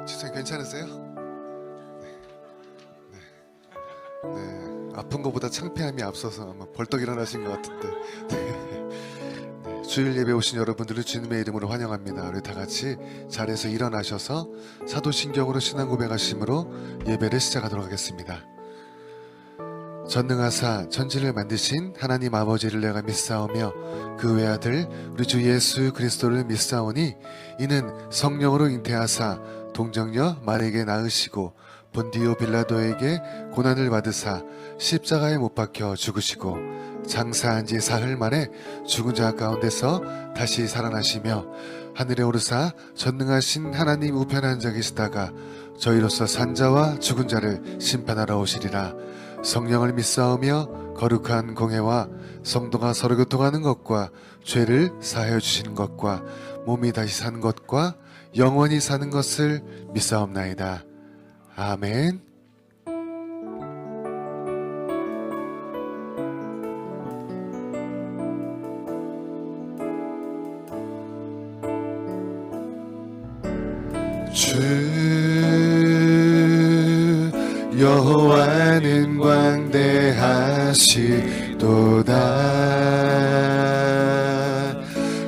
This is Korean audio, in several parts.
지성이 괜찮으세요? 네, 아픈 것보다 창피함이 앞서서 아마 벌떡 일어나신 것 같은데. 네, 주일 예배 오신 여러분들을 주님의 이름으로 환영합니다. 우리 다 같이 자리에서 일어나셔서 사도신경으로 신앙 고백하심으로 예배를 시작하도록 하겠습니다. 전능하사 천지를 만드신 하나님 아버지를 내가 믿사오며 그 외아들 우리 주 예수 그리스도를 믿사오니 이는 성령으로 잉태하사 동정녀 마리에게 낳으시고 본디오 빌라도에게 고난을 받으사 십자가에 못 박혀 죽으시고 장사한 지 사흘 만에 죽은 자 가운데서 다시 살아나시며 하늘에 오르사 전능하신 하나님 우편에 앉아 계시다가 저희로서 산 자와 죽은 자를 심판하러 오시리라. 성령을 믿사오며 거룩한 공회와 성도가 서로 교통하는 것과 죄를 사하여 주시는 것과 몸이 다시 사는 것과 영원히 사는 것을 믿사옵나이다. 아멘. 주 여호와는 광대하시도다.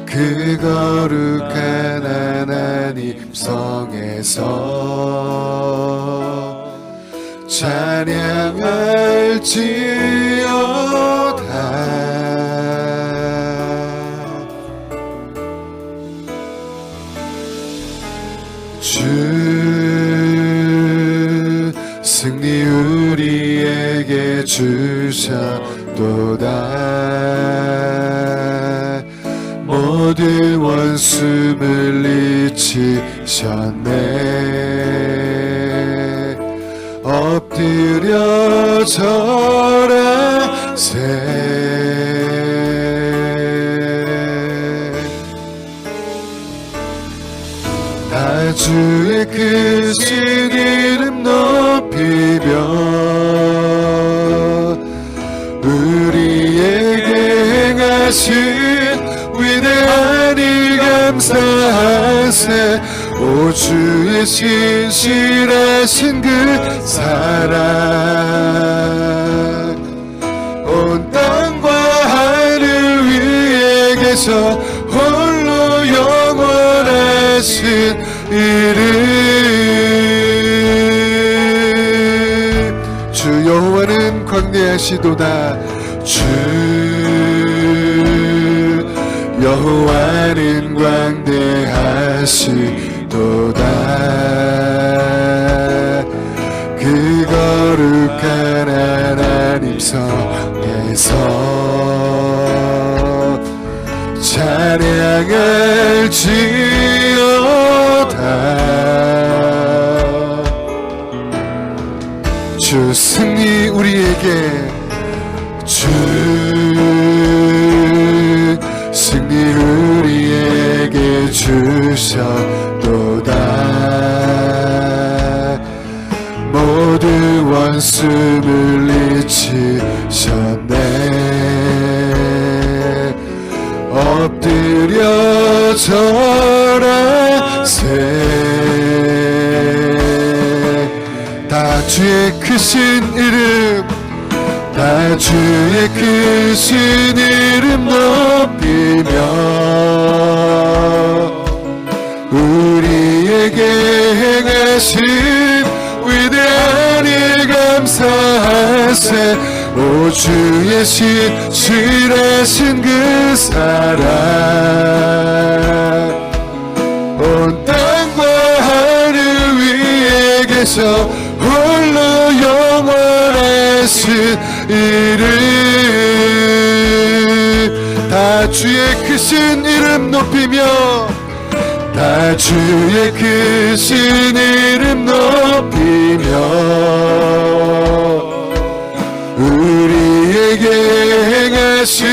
그 거룩한 하나님 성에서 찬양할지어다. 주 승리 우리에게 주셨도다. 모든 원수 물리치셨네. 엎드려 절하세. 다 주의 크신 이름 높이며 우리에게 행하신 위대한 일 감사하세. 오 주의 신실하신 그 사랑 온 땅과 하늘 위에 계셔 홀로 영원하신 이름. 주 여호와는 광대하시도다. 주 여호와는 광대하시도다. 그 거룩한 하나님 성에서 찬양할지어다. 주 승리 우리에게 주 승리 우리에게 주셨도다. 모든 원수 물리치셨네. 엎드려 절하세. 다 주의 크신 이름 다 주의 크신 이름 높이며 우리에게 행하신 위대한 일 감사하세. 오 주의 신실하신 그 사랑 온 땅과 하늘 위에 계셔 홀로 영원하신 이름. 다 주의 크신 이름 높이며 다 주의 크신 이름 높이며 우리에게 행하신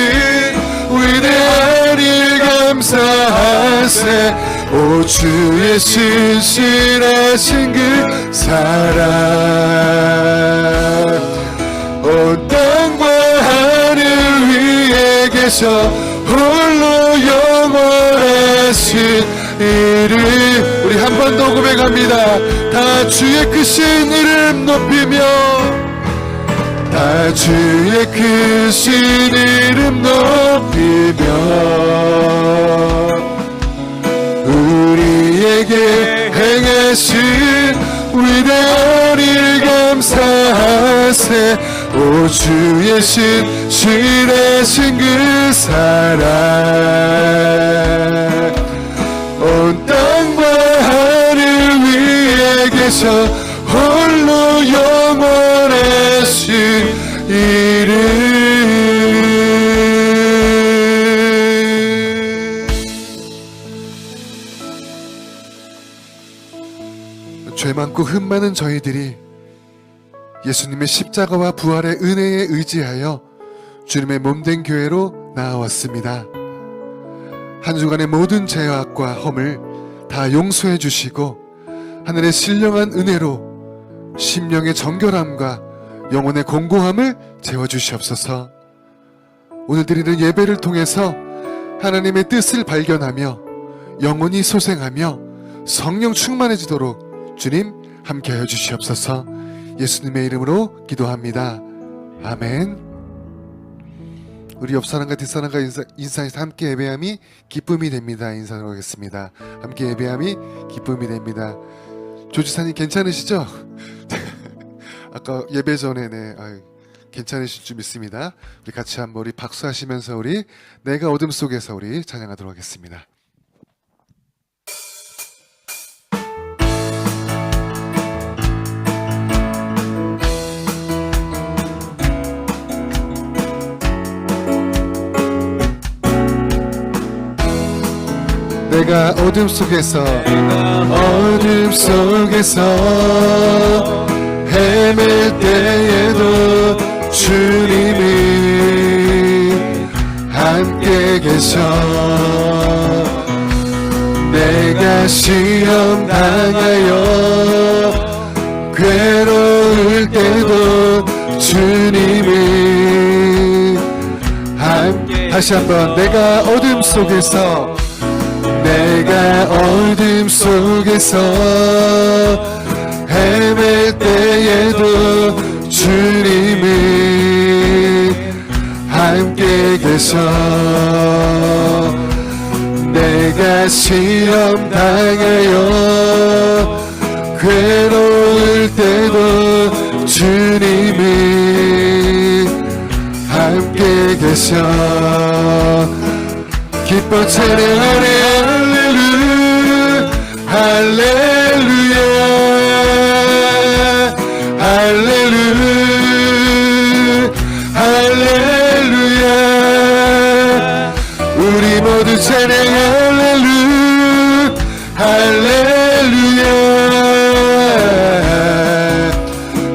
위대한 일 감사하세. 오 주의 신실하신 그 사랑 온 땅과 하늘 위에 계셔 홀로 영원하신 이름. 우리 한번 번도 고백합니다. 다 주의 크신 이름 높이며, 다 주의 크신 이름 높이며, 우리에게 행하신 위대한 일 감사하세. 오 주의 신실하신 그 사랑, 온 땅과 하늘 위에 계셔 홀로 영원하신 이름. 죄 많고 흠 많은 저희들이 예수님의 십자가와 부활의 은혜에 의지하여 주님의 몸된 교회로 나아왔습니다. 한 주간의 모든 죄악과 허물 다 용서해 주시고 하늘의 신령한 은혜로 심령의 정결함과 영혼의 공고함을 채워주시옵소서. 오늘 드리는 예배를 통해서 하나님의 뜻을 발견하며 영혼이 소생하며 성령 충만해지도록 주님 함께하여 주시옵소서. 예수님의 이름으로 기도합니다. 아멘. 우리 옆사람과 뒷사람과 인사해서 함께 예배함이 기쁨이 됩니다. 인사하러 가겠습니다. 함께 예배함이 기쁨이 됩니다. 조지사님 괜찮으시죠? 아까 예배 전에 괜찮으실 줄 믿습니다. 우리 같이 한번 우리 박수하시면서 우리 내가 어둠 속에서 우리 찬양하도록 하겠습니다. 내가 어둠 속에서 헤맬 때에도 주님이 함께 계셔. 내가 시험 당하여 괴로울 때도 주님이 함께. 다시 한번. 내가 어둠 속에서 헤맬 때에도 주님이 함께 계셔. 내가 시험 당하여 괴로울 때도 주님이 함께 계셔. 기뻐 찬양하네. 할렐루야 할렐루야 할렐루야. 우리 모두 찬양 할렐루야 할렐루야.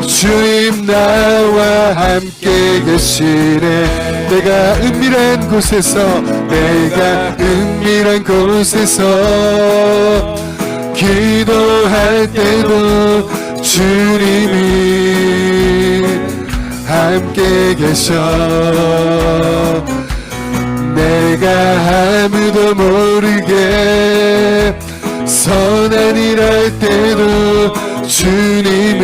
주님 나와 함께 계시네. 내가 은밀한 곳에서 기도할 때도 주님이 함께 계셔. 내가 아무도 모르게 선한 일 할 때도 주님이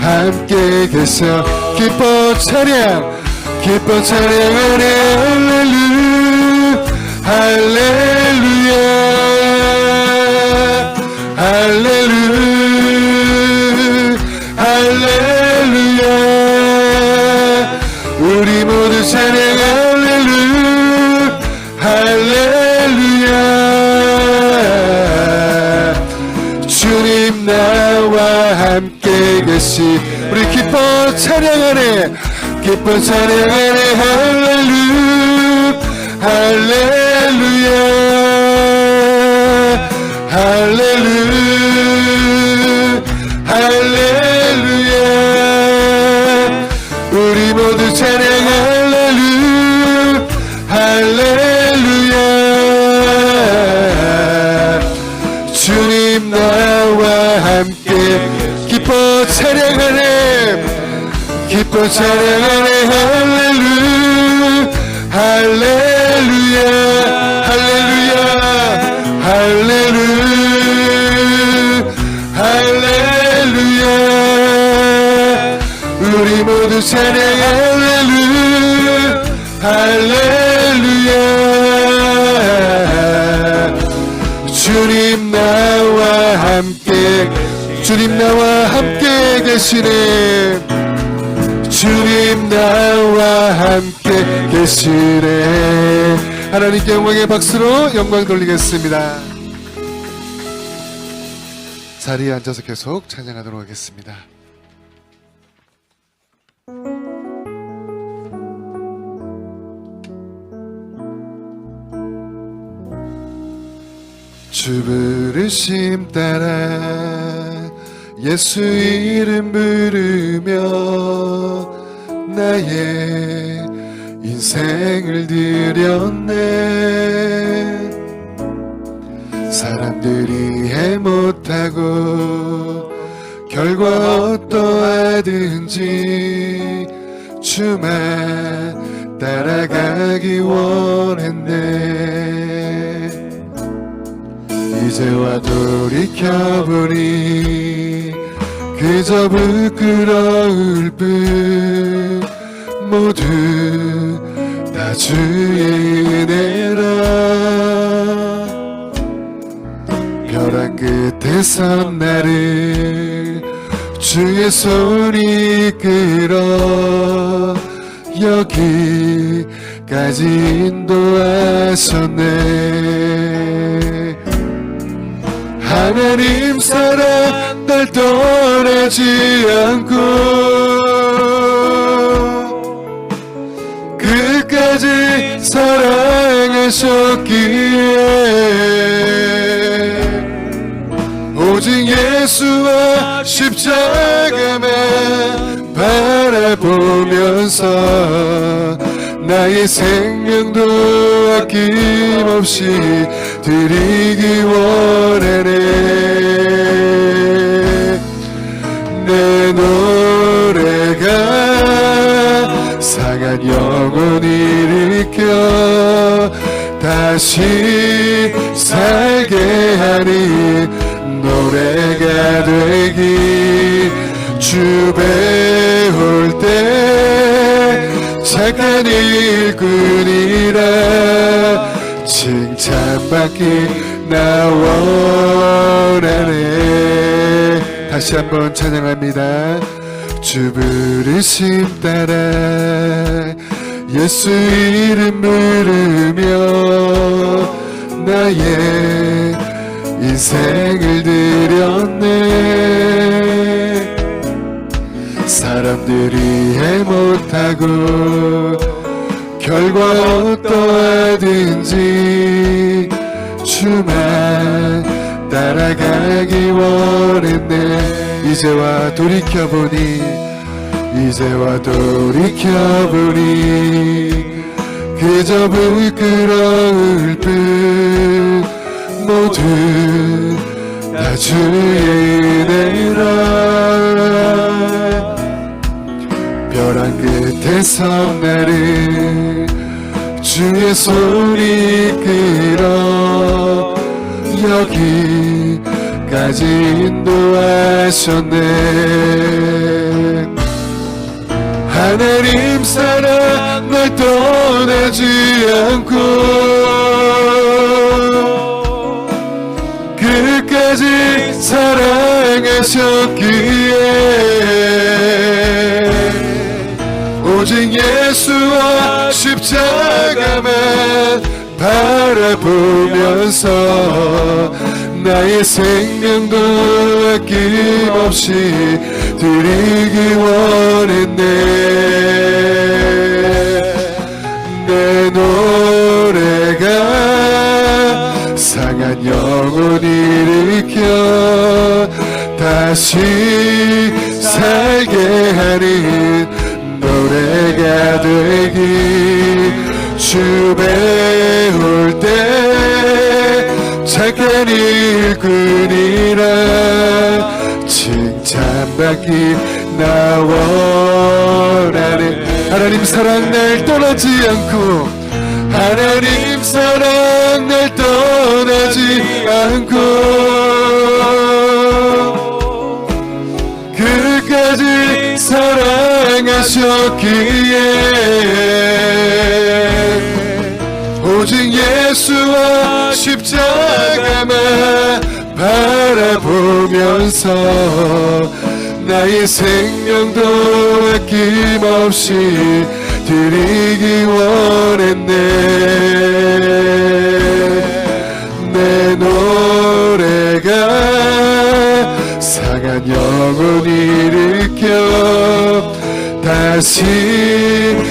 함께 계셔. 기뻐 찬양하네. 할렐루야 할렐루야 할렐루야. 우리 모두 찬양 할렐루야. 주님 나와 함께 계시. 우리 기뻐 찬양하네. 할렐루야 할렐루야 할렐루야. 우리 모두 찬양 할렐루야. 주님 나와 함께 기뻐 찬양하네. 할렐루야 할렐루야 할렐루야 할렐루야. 찬양 할렐루야 할렐루야 주님 나와 함께 계시네 주님 나와 함께 계시네 하나님께 영광의 박수로 영광 돌리겠습니다. 자리에 앉아서 계속 찬양하도록 하겠습니다. 주 부르심 따라 예수 이름 부르며 나의 인생을 드렸네 사람들이 해 못하고 결과 어떠하든지 주만 따라가기 원했네 이제와 돌이켜보니 그저 부끄러울 뿐 모두 다 주의 은혜라 벼랑 끝에서 나를 주의 손이 이끌어 여기까지 인도하셨네 하나님 사랑 날 떠나지 않고 끝까지 사랑하셨기에 오직 예수와 십자가만 바라보면서 나의 생명도 아낌없이 드리기 원하네 내 노래가 상한 영혼 일으켜 다시 살게 하는 노래가 되기 주 배울 때 착한 일꾼이라 칭찬받기 나 원하네 다시 한번 찬양합니다 주 부르심 따라 예수 이름 부르며 나의 인생을 드렸네 사람들이 해 못하고 결과 어떠하든지 주만 따라가기 원했네 이제와 돌이켜보니 그저 부끄러울 뿐 모두 다 주의 은혜라 벼랑 끝에서 나를 주의 손이 이끌어 여기까지 인도하셨네 하나님 사랑 날 떠나지 않고 끝까지 사랑하셨기에 오직 예수와 십자가만 바라보면서 나의 생명도 아낌없이 드리기 원했네 내 노래가 상한 영혼 일으켜 다시 살게 하는 노래가 되기 주 배울 때 착한 일꾼이라 칭찬받기 나 원하네 하나님 사랑 날 떠나지 않고 하나님 사랑 날 떠나지 않고 끝까지 사랑하셨기에 하셨기에 오직 예수와 십자가만 바라보면서 나의 생명도 아낌없이 드리기 원했네. 내 노래가 상한 영혼 일으켜 다시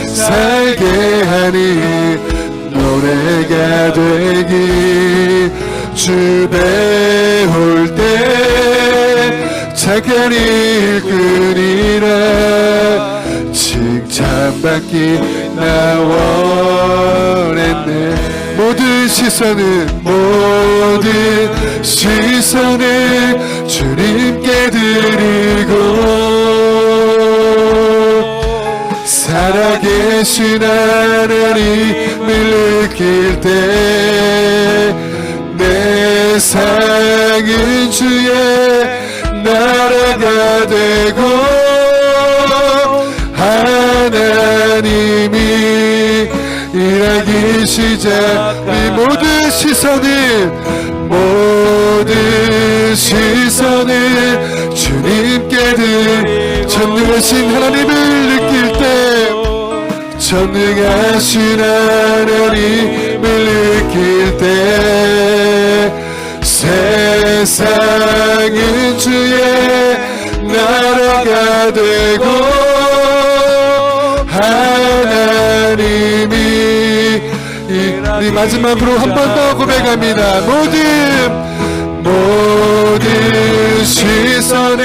살게 하니 노래가 되기. 주 배울 때 착한 일꾼이라 칭찬받기 나 원했네. 모든 시선을 주님께 드리고 살아계신 하나님을 느낄 때 내 삶은 주의 나라가 되고 하나님이 일하기 시작해. 모든 시선을 주님께 들 전능하신 하나님을 느낄 때 전능하신 하나님을 느낄 때 세상은 주의 나라가 되고 하나님이 이 마지막으로 한 번 더 고백합니다. 모든 시선을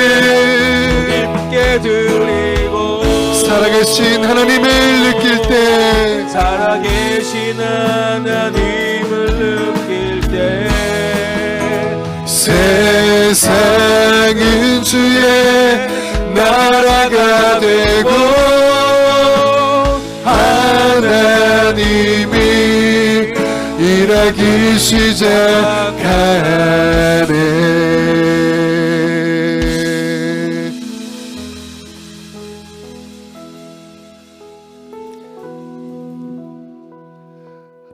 주님께 드리고 살아계신 하나님을 느낄 때 살아계신 하나님을 느낄 때 세상은 주의 나라가 되고 하나님이 일하기 시작하네.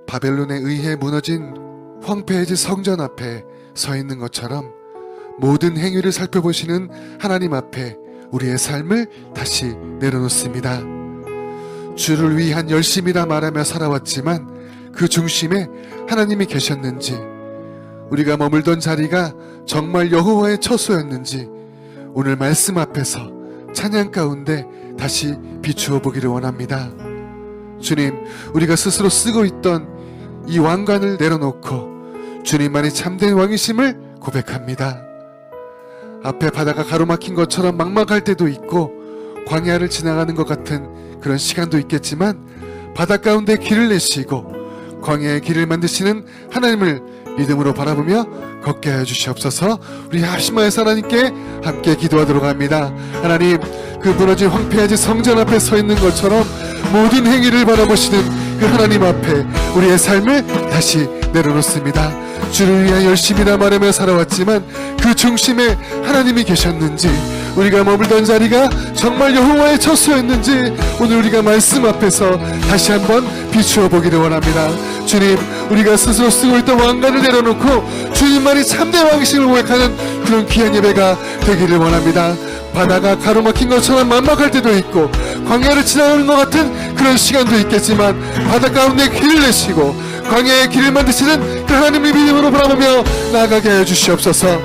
바벨론에 의해 무너진 황폐해진 성전 앞에 서 있는 것처럼 모든 행위를 살펴보시는 하나님 앞에 우리의 삶을 다시 내려놓습니다. 주를 위한 열심이라 말하며 살아왔지만 그 중심에 하나님이 계셨는지, 우리가 머물던 자리가 정말 여호와의 처소였는지 오늘 말씀 앞에서 찬양 가운데 다시 비추어 보기를 원합니다. 주님, 우리가 스스로 쓰고 있던 이 왕관을 내려놓고 주님만이 참된 왕이심을 고백합니다. 앞에 바다가 가로막힌 것처럼 막막할 때도 있고 광야를 지나가는 것 같은 그런 시간도 있겠지만 바다 가운데 길을 내시고 광야의 길을 만드시는 하나님을 믿음으로 바라보며 걷게 하여 주시옵소서. 우리 합심하여서 하나님께 함께 기도하도록 합니다. 하나님, 그 무너진 황폐하지 성전 앞에 서 있는 것처럼 모든 행위를 바라보시는 그 하나님 앞에 우리의 삶을 다시 내려놓습니다. 주를 위한 열심이라 말하며 살아왔지만 그 중심에 하나님이 계셨는지, 우리가 머물던 자리가 정말 여호와의 처소였는지 오늘 우리가 말씀 앞에서 다시 한번 비추어 보기를 원합니다. 주님, 우리가 스스로 쓰고 있던 왕관을 내려놓고 주님만이 참된 왕이심을 고백하는 그런 귀한 예배가 되기를 원합니다. 바다가 가로막힌 것처럼 만막할 때도 있고 광야를 지나가는 것 같은 그런 시간도 있겠지만 바다 가운데 길을 내시고 광야의 길을 만드시는 그 하나님의 믿음으로 바라보며 나아가게 하여 주시옵소서.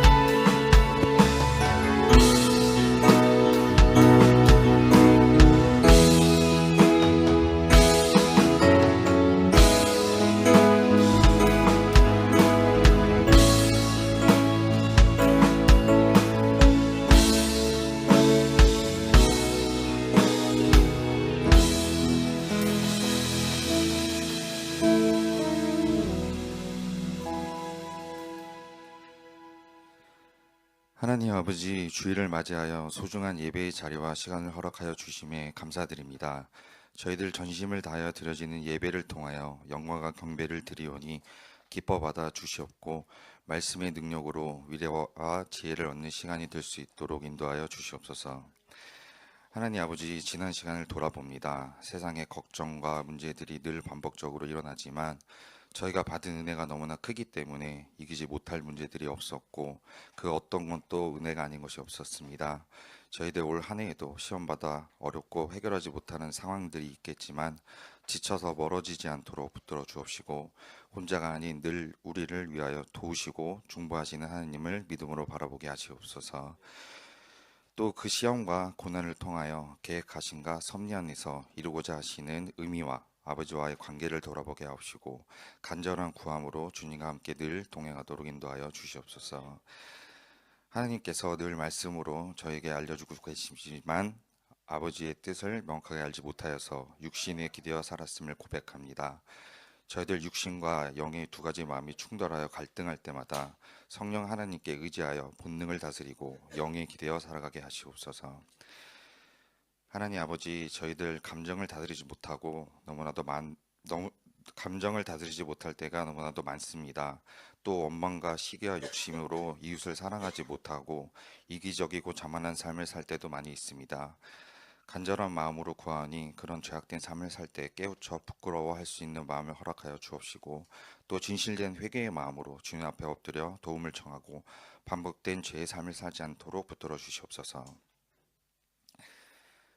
하나님 아버지, 주일을 맞이하여 소중한 예배의 자리와 시간을 허락하여 주심에 감사드립니다. 저희들 전심을 다하여 드려지는 예배를 통하여 영광과 경배를 드리오니 기뻐 받아 주시옵고 말씀의 능력으로 위로와 지혜를 얻는 시간이 될 수 있도록 인도하여 주시옵소서. 하나님 아버지, 지난 시간을 돌아봅니다. 세상의 걱정과 문제들이 늘 반복적으로 일어나지만 저희가 받은 은혜가 너무나 크기 때문에 이기지 못할 문제들이 없었고 그 어떤 건 또 은혜가 아닌 것이 없었습니다. 저희들 올 한 해에도 시험받아 어렵고 해결하지 못하는 상황들이 있겠지만 지쳐서 멀어지지 않도록 붙들어 주옵시고 혼자가 아닌 늘 우리를 위하여 도우시고 중보하시는 하나님을 믿음으로 바라보게 하시옵소서. 또 그 시험과 고난을 통하여 계획하신가 섭리 안에서 이루고자 하시는 의미와 아버지와의 관계를 돌아보게 하옵시고 간절한 구함으로 주님과 함께 늘 동행하도록 인도하여 주시옵소서. 하나님께서 늘 말씀으로 저에게 알려주고 계시지만 아버지의 뜻을 명확하게 알지 못하여서 육신에 기대어 살았음을 고백합니다. 저희들 육신과 영의 두 가지 마음이 충돌하여 갈등할 때마다 성령 하나님께 의지하여 본능을 다스리고 영에 기대어 살아가게 하시옵소서. 하나님 아버지, 저희들 감정을 다스리지 못하고 감정을 다스리지 못할 때가 너무나도 많습니다. 또 원망과 시기와 욕심으로 이웃을 사랑하지 못하고 이기적이고 자만한 삶을 살 때도 많이 있습니다. 간절한 마음으로 구하니 그런 죄악된 삶을 살 때 깨우쳐 부끄러워할 수 있는 마음을 허락하여 주옵시고 또 진실된 회개의 마음으로 주님 앞에 엎드려 도움을 청하고 반복된 죄의 삶을 살지 않도록 붙들어 주시옵소서.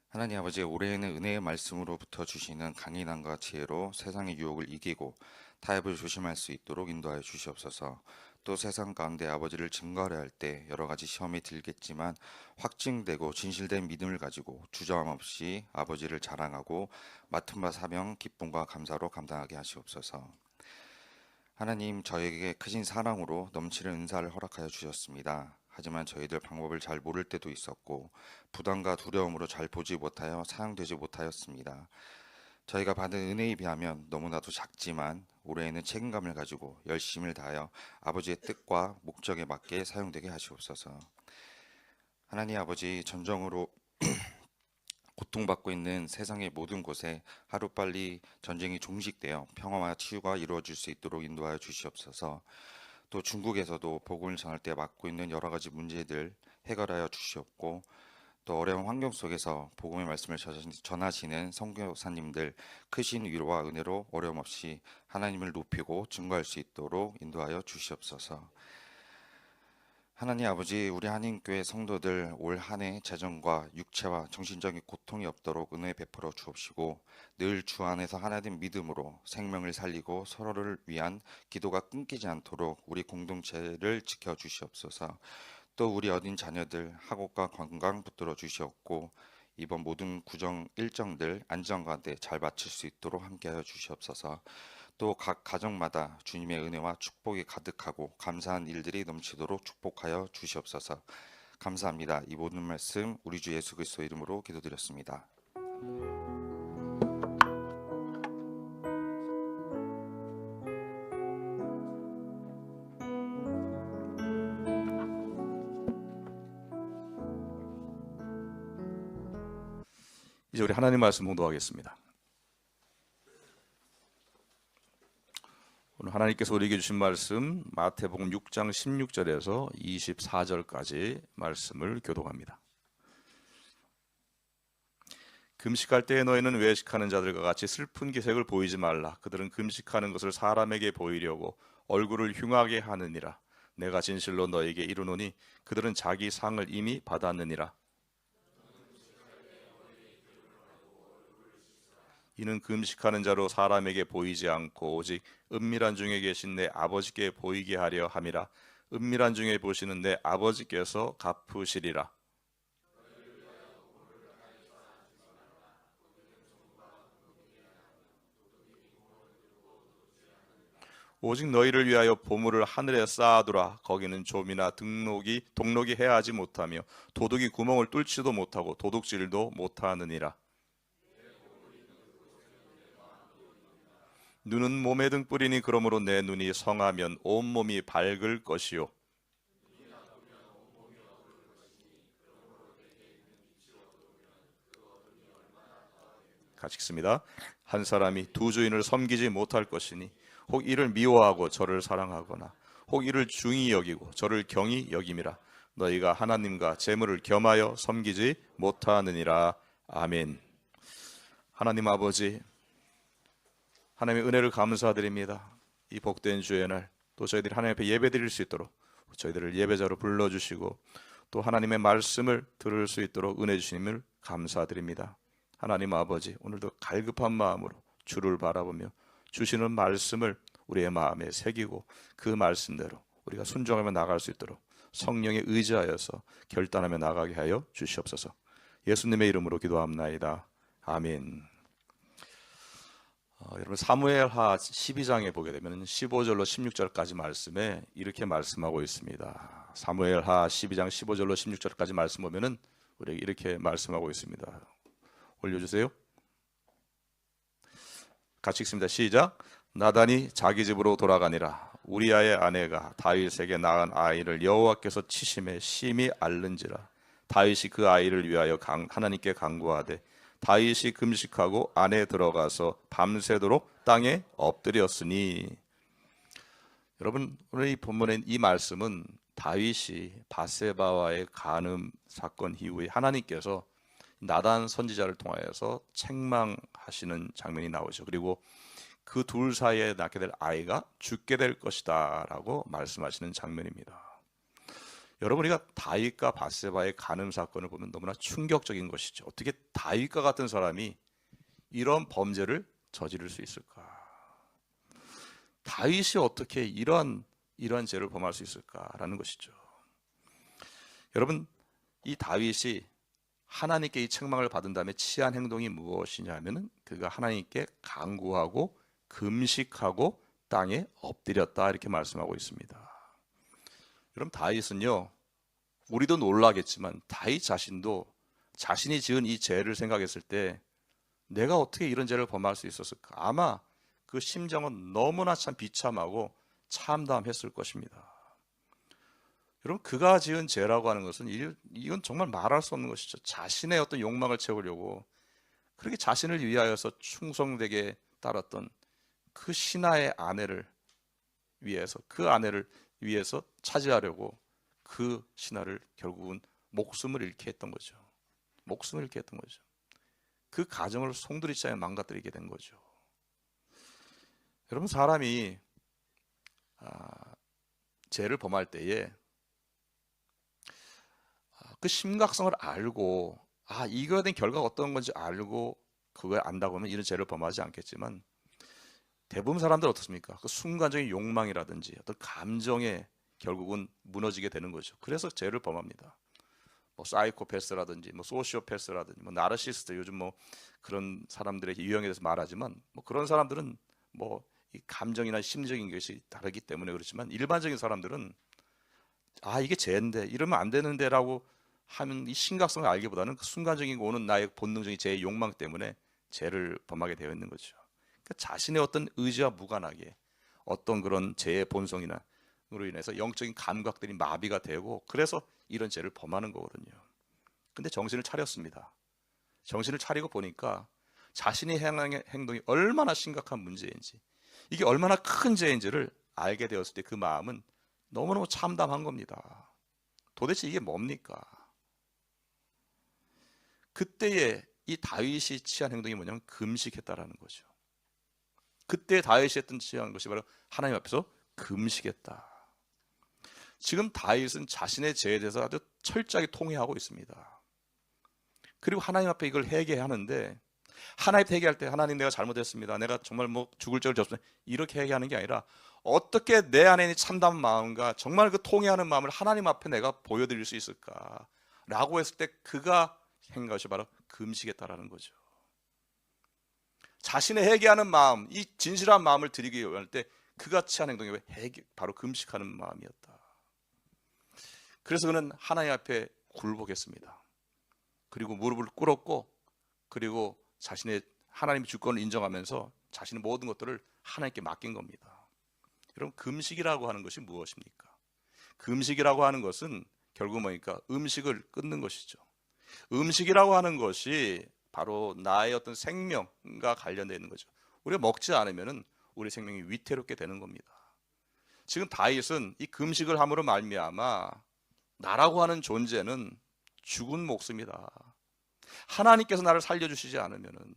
하나님 아버지, 올해에는 은혜의 말씀으로부터 주시는 강인함과 지혜로 세상의 유혹을 이기고 타협을 조심할 수 있도록 인도하여 주시옵소서. 또 세상 가운데 아버지를 증거하려 할 때 여러 가지 시험이 들겠지만 확증되고 진실된 믿음을 가지고 주저함 없이 아버지를 자랑하고 맡은 바 사명 기쁨과 감사로 감당하게 하시옵소서. 하나님, 저에게 크신 사랑으로 넘치는 은사를 허락하여 주셨습니다. 하지만 저희들 방법을 잘 모를 때도 있었고 부담과 두려움으로 잘 보지 못하여 사용되지 못하였습니다. 저희가 받은 은혜에 비하면 너무나도 작지만 올해에는 책임감을 가지고 열심을 다하여 아버지의 뜻과 목적에 맞게 사용되게 하시옵소서. 하나님 아버지, 전쟁으로 고통받고 있는 세상의 모든 곳에 하루빨리 전쟁이 종식되어 평화와 치유가 이루어질 수 있도록 인도하여 주시옵소서. 또 중국에서도 복음을 전할 때 맡고 있는 여러 가지 문제들 해결하여 주시옵고 또 어려운 환경 속에서 복음의 말씀을 전하시는 선교사님들 크신 위로와 은혜로 어려움 없이 하나님을 높이고 증거할 수 있도록 인도하여 주시옵소서. 하나님 아버지, 우리 한인교회 성도들 올 한 해 재정과 육체와 정신적인 고통이 없도록 은혜 베풀어 주옵시고 늘 주 안에서 하나님 믿음으로 생명을 살리고 서로를 위한 기도가 끊기지 않도록 우리 공동체를 지켜 주시옵소서. 또 우리 어린 자녀들 학업과 건강 붙들어 주시옵고 이번 모든 구정 일정들 안전가운데 잘 마칠 수 있도록 함께하여 주시옵소서. 또 각 가정마다 주님의 은혜와 축복이 가득하고 감사한 일들이 넘치도록 축복하여 주시옵소서. 감사합니다. 이 모든 말씀 우리 주 예수 그리스도 이름으로 기도드렸습니다. 이제 우리 하나님 말씀 봉독하겠습니다. 오늘 하나님께서 우리에게 주신 말씀 마태복음 6장 16절에서 24절까지 말씀을 교독합니다. 금식할 때에 너희는 외식하는 자들과 같이 슬픈 기색을 보이지 말라. 그들은 금식하는 것을 사람에게 보이려고 얼굴을 흉하게 하느니라. 내가 진실로 너희에게 이르노니 그들은 자기 상을 이미 받았느니라. 이는 금식하는 자로 사람에게 보이지 않고 오직 은밀한 중에 계신 내 아버지께 보이게 하려 함이라. 은밀한 중에 보시는 내 아버지께서 갚으시리라. 오직 너희를 위하여 보물을 하늘에 쌓아두라. 거기는 좀이나 동록이 해하지 못하며 도둑이 구멍을 뚫지도 못하고 도둑질도 못하느니라. 눈은 몸의 등불이니 그러므로 내 눈이 성하면 온몸이 밝을 것이요. 같이 읽습니다. 한 사람이 두 주인을 섬기지 못할 것이니 혹 이를 미워하고 저를 사랑하거나 혹 이를 중히 여기고 저를 경히 여김이라. 너희가 하나님과 재물을 겸하여 섬기지 못하느니라. 아멘. 하나님 아버지, 하나님의 은혜를 감사드립니다. 이 복된 주의 날 또 저희들이 하나님 앞에 예배 드릴 수 있도록 저희들을 예배자로 불러주시고 또 하나님의 말씀을 들을 수 있도록 은혜 주심을 감사드립니다. 하나님 아버지, 오늘도 갈급한 마음으로 주를 바라보며 주시는 말씀을 우리의 마음에 새기고 그 말씀대로 우리가 순종하며 나갈 수 있도록 성령에 의지하여서 결단하며 나가게 하여 주시옵소서. 예수님의 이름으로 기도합나이다. 아멘. 여러분 사무엘하 12장에 보게 되면 15절로 16절까지 말씀에 이렇게 말씀하고 있습니다. 사무엘하 12장 15절로 16절까지 말씀 보면은 우리에게 이렇게 말씀하고 있습니다. 올려주세요. 같이 읽습니다. 시작. 나단이 자기 집으로 돌아가니라. 우리아의 아내가 다윗에게 낳은 아이를 여호와께서 치심에 심히 앓는지라. 다윗이 그 아이를 위하여 하나님께 간구하되 다윗이 금식하고 안에 들어가서 밤새도록 땅에 엎드렸으니. 여러분 오늘 이 본문의 이 말씀은 다윗이 밧세바와의 간음 사건 이후에 하나님께서 나단 선지자를 통하여서 책망하시는 장면이 나오죠. 그리고 그 둘 사이에 낳게 될 아이가 죽게 될 것이다 라고 말씀하시는 장면입니다. 여러분 우리가 다윗과 밧세바의 간음 사건을 보면 너무나 충격적인 것이죠. 어떻게 다윗과 같은 사람이 이런 범죄를 저지를 수 있을까? 다윗이 어떻게 이런 죄를 범할 수 있을까라는 것이죠. 여러분 이 다윗이 하나님께 이 책망을 받은 다음에 취한 행동이 무엇이냐면은 그가 하나님께 간구하고 금식하고 땅에 엎드렸다 이렇게 말씀하고 있습니다. 여러분 다윗은요, 우리도 놀라겠지만 다윗 자신도 자신이 지은 이 죄를 생각했을 때 내가 어떻게 이런 죄를 범할 수 있었을까? 아마 그 심정은 너무나 참 비참하고 참담했을 것입니다. 여러분 그가 지은 죄라고 하는 것은 이건 정말 말할 수 없는 것이죠. 자신의 어떤 욕망을 채우려고 그렇게 자신을 위하여서 충성되게 따랐던 그 신하의 아내를 위해서 그 아내를 위해서 차지하려고 그 신하를 결국은 목숨을 잃게 했던 거죠. 목숨을 잃게 했던 거죠. 그 가정을 송두리째 망가뜨리게 된 거죠. 여러분 사람이 죄를 범할 때에 그 심각성을 알고 이거에 대한 결과가 어떤 건지 알고 그걸 안다고 하면 이런 죄를 범하지 않겠지만 대부분 사람들 어떻습니까? 그 순간적인 욕망이라든지 어떤 감정에 결국은 무너지게 되는 거죠. 그래서 죄를 범합니다. 뭐 사이코패스라든지 뭐 소시오패스라든지 뭐 나르시스트 요즘 뭐 그런 사람들의 유형에 대해서 말하지만 뭐 그런 사람들은 뭐 이 감정이나 심리적인 것이 다르기 때문에 그렇지만 일반적인 사람들은 이게 죄인데 이러면 안 되는데라고 하면 이 심각성을 알기보다는 그 순간적인 오는 나의 본능적인 죄의 욕망 때문에 죄를 범하게 되어 있는 거죠. 그러니까 자신의 어떤 의지와 무관하게 어떤 그런 죄의 본성이나 으로 인해서 영적인 감각들이 마비가 되고 그래서 이런 죄를 범하는 거거든요. 근데 정신을 차렸습니다. 정신을 차리고 보니까 자신이 행한 행동이 얼마나 심각한 문제인지 이게 얼마나 큰 죄인지를 알게 되었을 때 그 마음은 너무너무 참담한 겁니다. 도대체 이게 뭡니까? 그때에 이 다윗이 취한 행동이 뭐냐면 금식했다라는 거죠. 그때 다윗이 했던 취한 것이 바로 하나님 앞에서 금식했다. 지금 다윗은 자신의 죄에 대해서 아주 철저하게 통회하고 있습니다. 그리고 하나님 앞에 이걸 회개하는데 하나님 앞에 회개할 때 하나님 내가 잘못했습니다. 내가 정말 뭐 죽을 죄를 졌습니다. 이렇게 회개하는 게 아니라 어떻게 내 안에 있는 참담한 마음과 정말 그 통회하는 마음을 하나님 앞에 내가 보여드릴 수 있을까? 라고 했을 때 그가 한 것이 바로 금식했다라는 거죠. 자신의 회개하는 마음, 이 진실한 마음을 드리기 위할 때 그가 취한 행동이 바로 금식하는 마음이었다. 그래서 그는 하나님 앞에 굴복했습니다. 그리고 무릎을 꿇었고 그리고 자신의 하나님의 주권을 인정하면서 자신의 모든 것들을 하나님께 맡긴 겁니다. 여러분 금식이라고 하는 것이 무엇입니까? 금식이라고 하는 것은 결국 뭐니까 음식을 끊는 것이죠. 음식이라고 하는 것이 바로 나의 어떤 생명과 관련되어 있는 거죠. 우리가 먹지 않으면 우리 생명이 위태롭게 되는 겁니다. 지금 다윗은 이 금식을 함으로 말미암아 나라고 하는 존재는 죽은 목숨이다. 하나님께서 나를 살려주시지 않으면은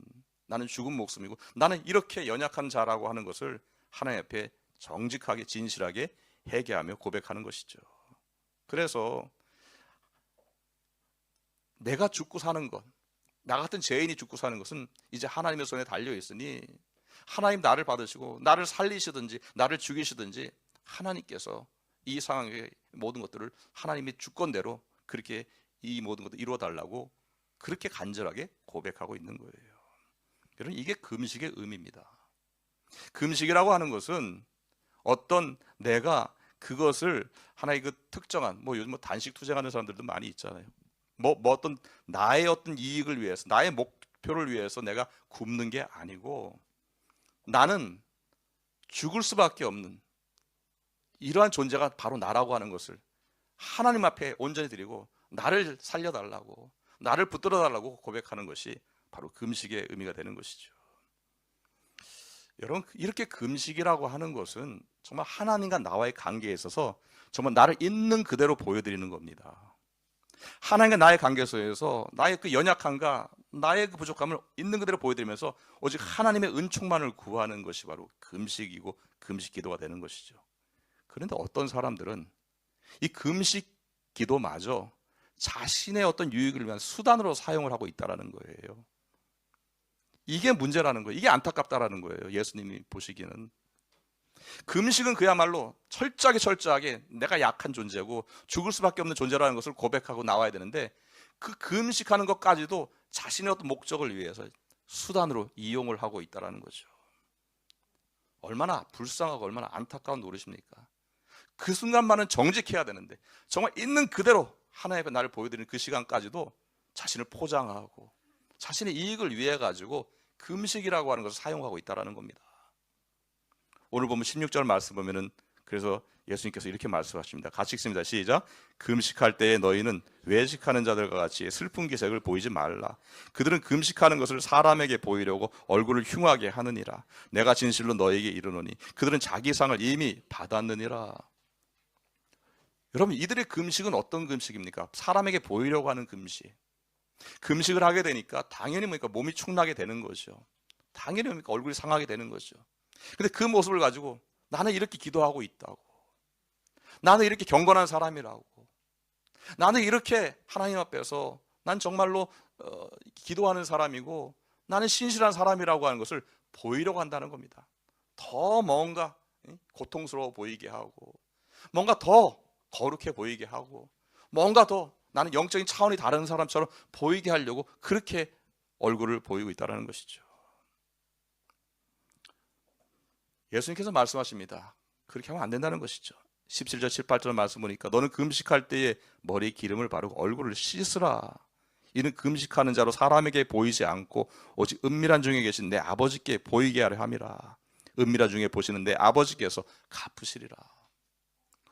나는 죽은 목숨이고 나는 이렇게 연약한 자라고 하는 것을 하나님 앞에 정직하게 진실하게 회개하며 고백하는 것이죠. 그래서 내가 죽고 사는 것, 나 같은 죄인이 죽고 사는 것은 이제 하나님의 손에 달려 있으니 하나님 나를 받으시고 나를 살리시든지 나를 죽이시든지 하나님께서 이 상황의 모든 것들을 하나님의 주권대로 그렇게 이 모든 것을 이루어 달라고 그렇게 간절하게 고백하고 있는 거예요. 여러분, 이게 금식의 의미입니다. 금식이라고 하는 것은 어떤 내가 그것을 하나의 그 특정한 요즘 단식 투쟁하는 사람들도 많이 있잖아요. 어떤 나의 어떤 이익을 위해서 나의 목표를 위해서 내가 굶는 게 아니고 나는 죽을 수밖에 없는 이러한 존재가 바로 나라고 하는 것을 하나님 앞에 온전히 드리고 나를 살려달라고 나를 붙들어 달라고 고백하는 것이 바로 금식의 의미가 되는 것이죠. 여러분, 이렇게 금식이라고 하는 것은 정말 하나님과 나와의 관계에 있어서 정말 나를 있는 그대로 보여드리는 겁니다. 하나님과 나의 관계 속에서 나의 그 연약함과 나의 그 부족함을 있는 그대로 보여드리면서 오직 하나님의 은총만을 구하는 것이 바로 금식이고 금식 기도가 되는 것이죠. 그런데 어떤 사람들은 이 금식 기도마저 자신의 어떤 유익을 위한 수단으로 사용을 하고 있다는 거예요. 이게 문제라는 거예요. 이게 안타깝다라는 거예요. 예수님이 보시기에는. 금식은 그야말로 철저하게 내가 약한 존재고 죽을 수밖에 없는 존재라는 것을 고백하고 나와야 되는데 그 금식하는 것까지도 자신의 어떤 목적을 위해서 수단으로 이용을 하고 있다는 거죠. 얼마나 불쌍하고 얼마나 안타까운 노릇입니까? 그 순간만은 정직해야 되는데 정말 있는 그대로 하나님의 나를 보여드리는 그 시간까지도 자신을 포장하고 자신의 이익을 위해 가지고 금식이라고 하는 것을 사용하고 있다는 겁니다. 오늘 보면 16절 말씀 보면은 그래서 예수님께서 이렇게 말씀하십니다. 같이 읽습니다. 시작. 금식할 때에 너희는 외식하는 자들과 같이 슬픈 기색을 보이지 말라. 그들은 금식하는 것을 사람에게 보이려고 얼굴을 흉하게 하느니라. 내가 진실로 너희에게 이르노니 그들은 자기 상을 이미 받았느니라. 여러분, 이들의 금식은 어떤 금식입니까? 사람에게 보이려고 하는 금식. 금식을 하게 되니까 당연히 몸이 축나게 되는 거죠. 당연히 얼굴이 상하게 되는 거죠. 근데 그 모습을 가지고 나는 이렇게 기도하고 있다고, 나는 이렇게 경건한 사람이라고, 나는 이렇게 하나님 앞에서 난 정말로 기도하는 사람이고 나는 신실한 사람이라고 하는 것을 보이려고 한다는 겁니다. 더 뭔가 고통스러워 보이게 하고, 뭔가 더 거룩해 보이게 하고, 뭔가 더 나는 영적인 차원이 다른 사람처럼 보이게 하려고 그렇게 얼굴을 보이고 있다는 것이죠. 예수님께서 말씀하십니다. 그렇게 하면 안 된다는 것이죠. 17절 18절 말씀 보니까 너는 금식할 때에 머리에 기름을 바르고 얼굴을 씻으라. 이는 금식하는 자로 사람에게 보이지 않고 오직 은밀한 중에 계신 내 아버지께 보이게 하려 함이라. 은밀한 중에 보시는 내 아버지께서 갚으시리라.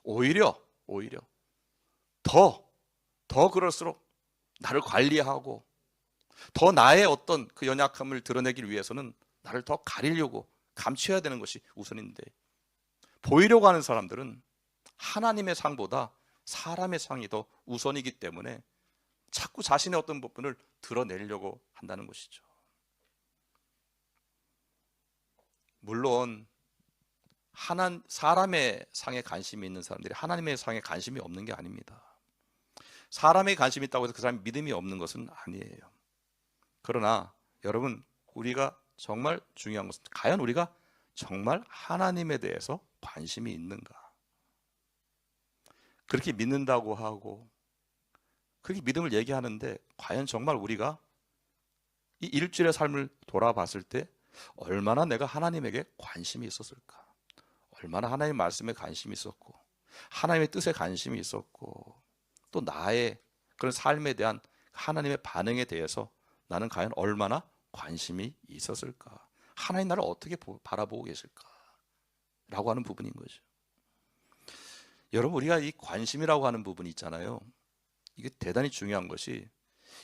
오히려 더 그럴수록 나를 관리하고 더 나의 어떤 그 연약함을 드러내기 위해서는 나를 더 가리려고 감춰야 되는 것이 우선인데, 보이려고 하는 사람들은 하나님의 상보다 사람의 상이 더 우선이기 때문에 자꾸 자신의 어떤 부분을 드러내려고 한다는 것이죠. 물론 사람의 상에 관심이 있는 사람들이 하나님의 상에 관심이 없는 게 아닙니다. 사람의 관심이 있다고 해서 그 사람이 믿음이 없는 것은 아니에요. 그러나 여러분, 우리가 정말 중요한 것은 과연 우리가 정말 하나님에 대해서 관심이 있는가? 그렇게 믿는다고 하고 그렇게 믿음을 얘기하는데 과연 정말 우리가 이 일주일의 삶을 돌아봤을 때 얼마나 내가 하나님에게 관심이 있었을까? 얼마나 하나님 말씀에 관심이 있었고 하나님의 뜻에 관심이 있었고 또 나의 그런 삶에 대한 하나님의 반응에 대해서 나는 과연 얼마나 관심이 있었을까? 하나님 나를 어떻게 바라보고 계실까? 라고 하는 부분인 거죠. 여러분, 우리가 이 관심이라고 하는 부분이 있잖아요. 이게 대단히 중요한 것이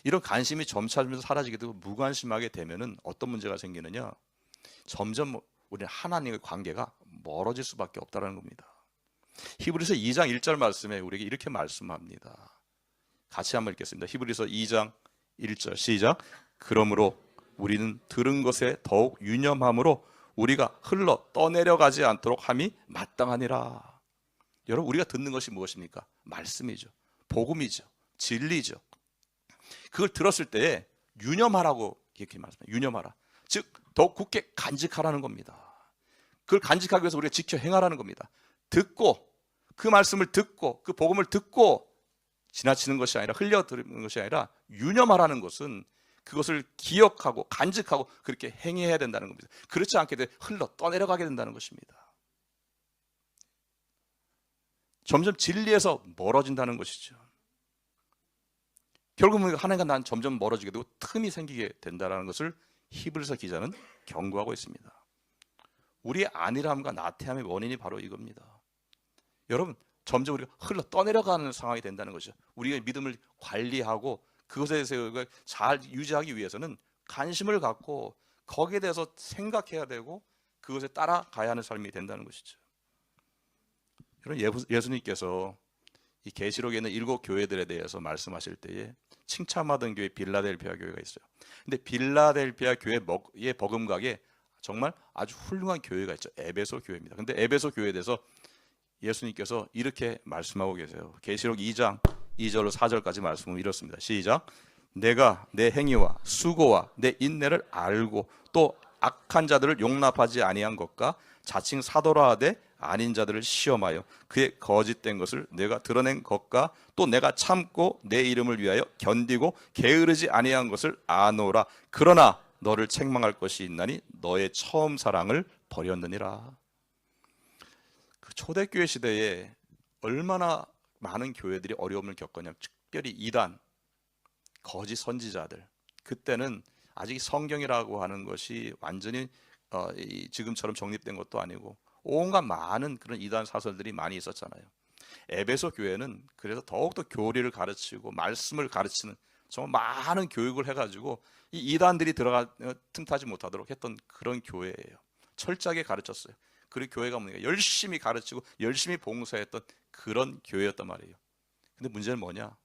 이런 관심이 점차면서 사라지게 되고 무관심하게 되면은 어떤 문제가 생기느냐? 점점 우리는 하나님의 관계가 멀어질 수밖에 없다는 겁니다. 히브리서 2장 1절 말씀에 우리에게 이렇게 말씀합니다. 같이 한번 읽겠습니다. 히브리서 2장 1절 시작. 그러므로 우리는 들은 것에 더욱 유념함으로 우리가 흘러 떠내려가지 않도록 함이 마땅하니라. 여러분, 우리가 듣는 것이 무엇입니까? 말씀이죠. 복음이죠. 진리죠. 그걸 들었을 때에 유념하라고 이렇게 말씀해요. 유념하라. 즉 더욱 굳게 간직하라는 겁니다. 그걸 간직하기 위해서 우리가 지켜 행하라는 겁니다. 듣고 그 말씀을 듣고 그 복음을 듣고 지나치는 것이 아니라 흘려들는 것이 아니라 유념하라는 것은 그것을 기억하고 간직하고 그렇게 행해야 된다는 겁니다. 그렇지 않게 되면 흘러 떠내려가게 된다는 것입니다. 점점 진리에서 멀어진다는 것이죠. 결국은 하나님과 난 점점 멀어지게 되고 틈이 생기게 된다는 것을 히브리서 기자는 경고하고 있습니다. 우리의 안일함과 나태함의 원인이 바로 이겁니다. 여러분, 점점 우리가 흘러 떠내려가는 상황이 된다는 것이죠. 우리의 믿음을 관리하고 그것에 대해서 잘 유지하기 위해서는 관심을 갖고 거기에 대해서 생각해야 되고 그것에 따라가야 하는 삶이 된다는 것이죠. 여러분, 예수님께서 이 계시록에 있는 7 교회들에 대해서 말씀하실 때에 칭찬받은 교회 빌라델피아 교회가 있어요. 근데 빌라델피아 교회의 버금가게 정말 아주 훌륭한 교회가 있죠. 에베소 교회입니다. 근데 에베소 교회에 대해서 예수님께서 이렇게 말씀하고 계세요. 계시록 2장 2절로 4절까지 말씀은 이렇습니다. 시작. 내가 내 행위와 수고와 내 인내를 알고 또 악한 자들을 용납하지 아니한 것과 자칭 사도라 하되 아닌 자들을 시험하여 그의 거짓된 것을 내가 드러낸 것과 또 내가 참고 내 이름을 위하여 견디고 게으르지 아니한 것을 아노라. 그러나 너를 책망할 것이 있나니 너의 처음 사랑을 버렸느니라. 그 초대교회 시대에 얼마나 많은 교회들이 어려움을 겪었냐면 특별히 이단, 거짓 선지자들. 그때는 아직 성경이라고 하는 것이 완전히 지금처럼 정립된 것도 아니고 온갖 많은 그런 이단 사설들이 많이 있었잖아요. 에베소 교회는 그래서 더욱더 교리를 가르치고 말씀을 가르치는 정말 많은 교육을 해가지고 이 이단들이 들어가 틈타지 못하도록 했던 그런 교회예요. 철저하게 가르쳤어요. 그리고 교회가 뭡니까? 열심히 가르치고 열심히 봉사했던 그런 교회였단 말이에요. 근데 문제는 뭐냐?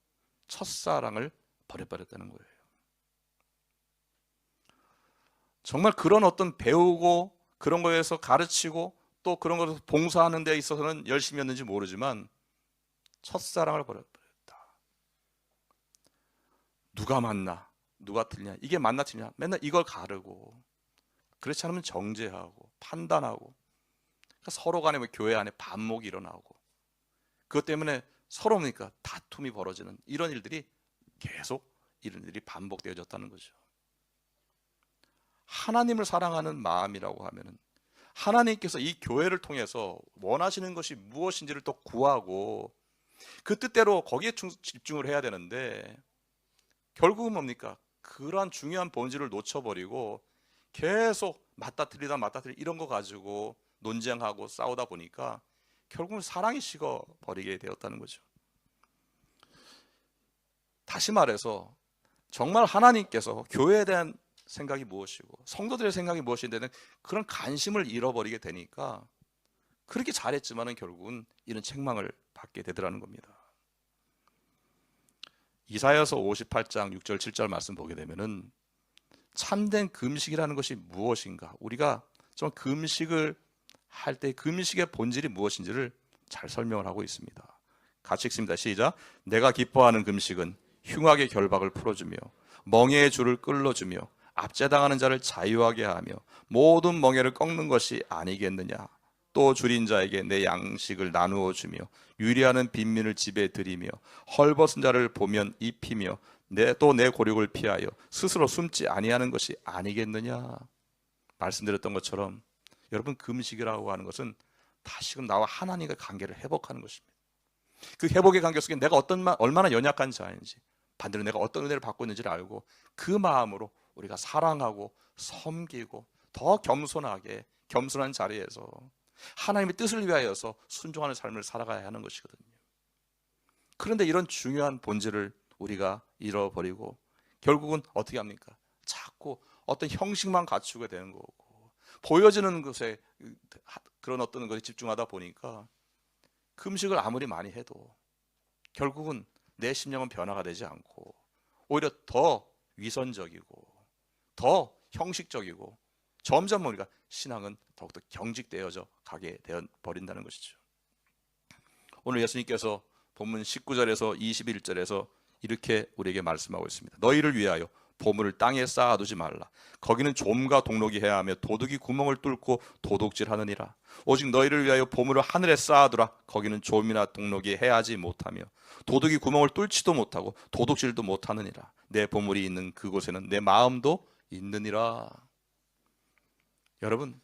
첫사랑을 버려버렸다는 거예요. 정말 그런 어떤 배우고 그런 거에서 가르치고 또 그런 것을 봉사하는 데 있어서는 열심히 했는지 모르지만 첫사랑을 버려버렸다. 누가 맞나? 누가 틀리냐? 이게 맞나 틀리냐? 맨날 이걸 가르고 그렇지 않으면 정죄하고 판단하고 그러니까 서로 간에 교회 안에 반목이 일어나고 그것 때문에 서로 그러니까 다툼이 벌어지는 이런 일들이 계속 이런 일이 반복되어졌다는 거죠. 하나님을 사랑하는 마음이라고 하면은 하나님께서 이 교회를 통해서 원하시는 것이 무엇인지를 또 구하고 그 뜻대로 거기에 집중을 해야 되는데 결국은 뭡니까? 그러한 중요한 본질을 놓쳐버리고 계속 맞다 틀리다 이런 거 가지고 논쟁하고 싸우다 보니까 결국은 사랑이 식어버리게 되었다는 거죠. 다시 말해서 정말 하나님께서 교회에 대한 생각이 무엇이고 성도들의 생각이 무엇인데는 그런 관심을 잃어버리게 되니까 그렇게 잘했지만은 결국은 이런 책망을 받게 되더라는 겁니다. 이사야서 58장 6절 7절 말씀 보게 되면은 참된 금식이라는 것이 무엇인가? 우리가 좀 금식을 할 때 금식의 본질이 무엇인지를 잘 설명을 하고 있습니다. 같이 읽습니다. 시작. 내가 기뻐하는 금식은 흉악의 결박을 풀어주며 멍에의 줄을 끌어주며 압제당하는 자를 자유하게 하며 모든 멍에를 꺾는 것이 아니겠느냐. 또 줄인 자에게 내 양식을 나누어 주며 유리하는 빈민을 집에 들이며 헐벗은 자를 보면 입히며 또 내 고륙을 피하여 스스로 숨지 아니하는 것이 아니겠느냐. 말씀드렸던 것처럼 여러분 금식이라고 하는 것은 다시금 나와 하나님과의 관계를 회복하는 것입니다. 그 회복의 관계 속에 내가 얼마나 연약한 자인지 반대로 내가 어떤 은혜를 받고 있는지를 알고 그 마음으로 우리가 사랑하고 섬기고 더 겸손하게 겸손한 자리에서 하나님의 뜻을 위하여서 순종하는 삶을 살아가야 하는 것이거든요. 그런데 이런 중요한 본질을 우리가 잃어버리고 결국은 어떻게 합니까? 자꾸 어떤 형식만 갖추게 되는 거고 보여지는 것에 그런 어떤 것에 집중하다 보니까 금식을 아무리 많이 해도 결국은 내 심령은 변화가 되지 않고 오히려 더 위선적이고 더 형식적이고 점점 우리가 신앙은 더욱더 경직되어져 가게 되어 버린다는 것이죠. 오늘 예수님께서 본문 19절에서 21절에서 이렇게 우리에게 말씀하고 있습니다. 너희를 위하여 보물을 땅에 쌓아두지 말라. 거기는 좀과 동록이 해하며 도둑이 구멍을 뚫고 도둑질하느니라. 오직 너희를 위하여 보물을 하늘에 쌓아두라. 거기는 좀이나 동록이 해하지 못하며 도둑이 구멍을 뚫지도 못하고 도둑질도 못하느니라. 내 보물이 있는 그곳에는 내 마음도 있느니라. 여러분,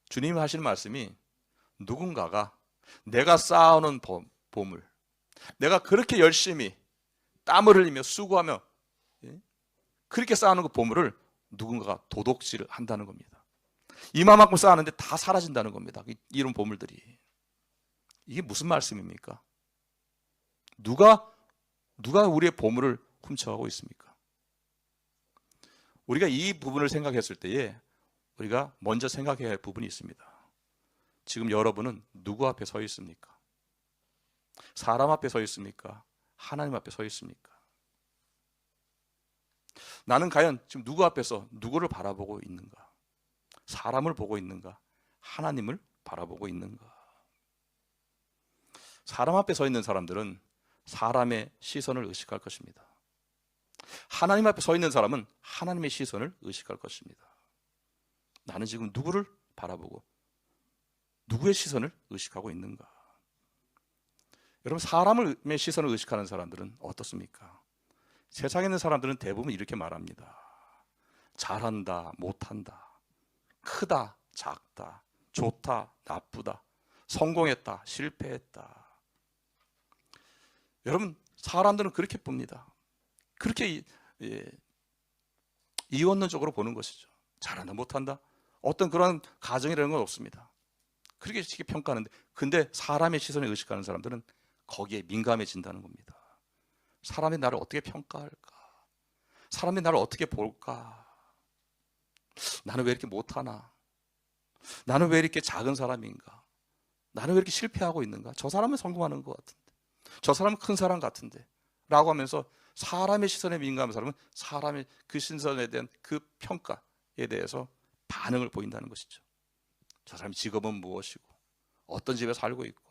주님이 하시는 말씀이 누군가가 내가 쌓아놓은 보물, 내가 그렇게 열심히 땀을 흘리며 수고하며 그렇게 쌓아놓은 그 보물을 누군가가 도둑질을 한다는 겁니다. 이만큼 쌓았는데 다 사라진다는 겁니다. 이런 보물들이. 이게 무슨 말씀입니까? 누가 우리의 보물을 훔쳐가고 있습니까? 우리가 이 부분을 생각했을 때에 우리가 먼저 생각해야 할 부분이 있습니다. 지금 여러분은 누구 앞에 서 있습니까? 사람 앞에 서 있습니까? 하나님 앞에 서 있습니까? 나는 과연 지금 누구 앞에서 누구를 바라보고 있는가? 사람을 보고 있는가? 하나님을 바라보고 있는가? 사람 앞에 서 있는 사람들은 사람의 시선을 의식할 것입니다. 하나님 앞에 서 있는 사람은 하나님의 시선을 의식할 것입니다. 나는 지금 누구를 바라보고 누구의 시선을 의식하고 있는가? 여러분, 사람의 시선을 의식하는 사람들은 어떻습니까? 세상에 있는 사람들은 대부분 이렇게 말합니다. 잘한다, 못한다, 크다, 작다, 좋다, 나쁘다, 성공했다, 실패했다. 여러분, 사람들은 그렇게 봅니다. 그렇게 이원론적으로 보는 것이죠. 잘한다, 못한다, 어떤 그런 가정이라는 건 없습니다. 그렇게 쉽게 평가하는데, 근데 사람의 시선을 의식하는 사람들은 거기에 민감해진다는 겁니다. 사람이 나를 어떻게 평가할까? 사람이 나를 어떻게 볼까? 나는 왜 이렇게 못하나? 나는 왜 이렇게 작은 사람인가? 나는 왜 이렇게 실패하고 있는가? 저 사람은 성공하는 것 같은데, 저 사람은 큰 사람 같은데 라고 하면서 사람의 시선에 민감한 사람은 사람의 그 신선에 대한 그 평가에 대해서 반응을 보인다는 것이죠. 저 사람의 직업은 무엇이고, 어떤 집에 살고 있고,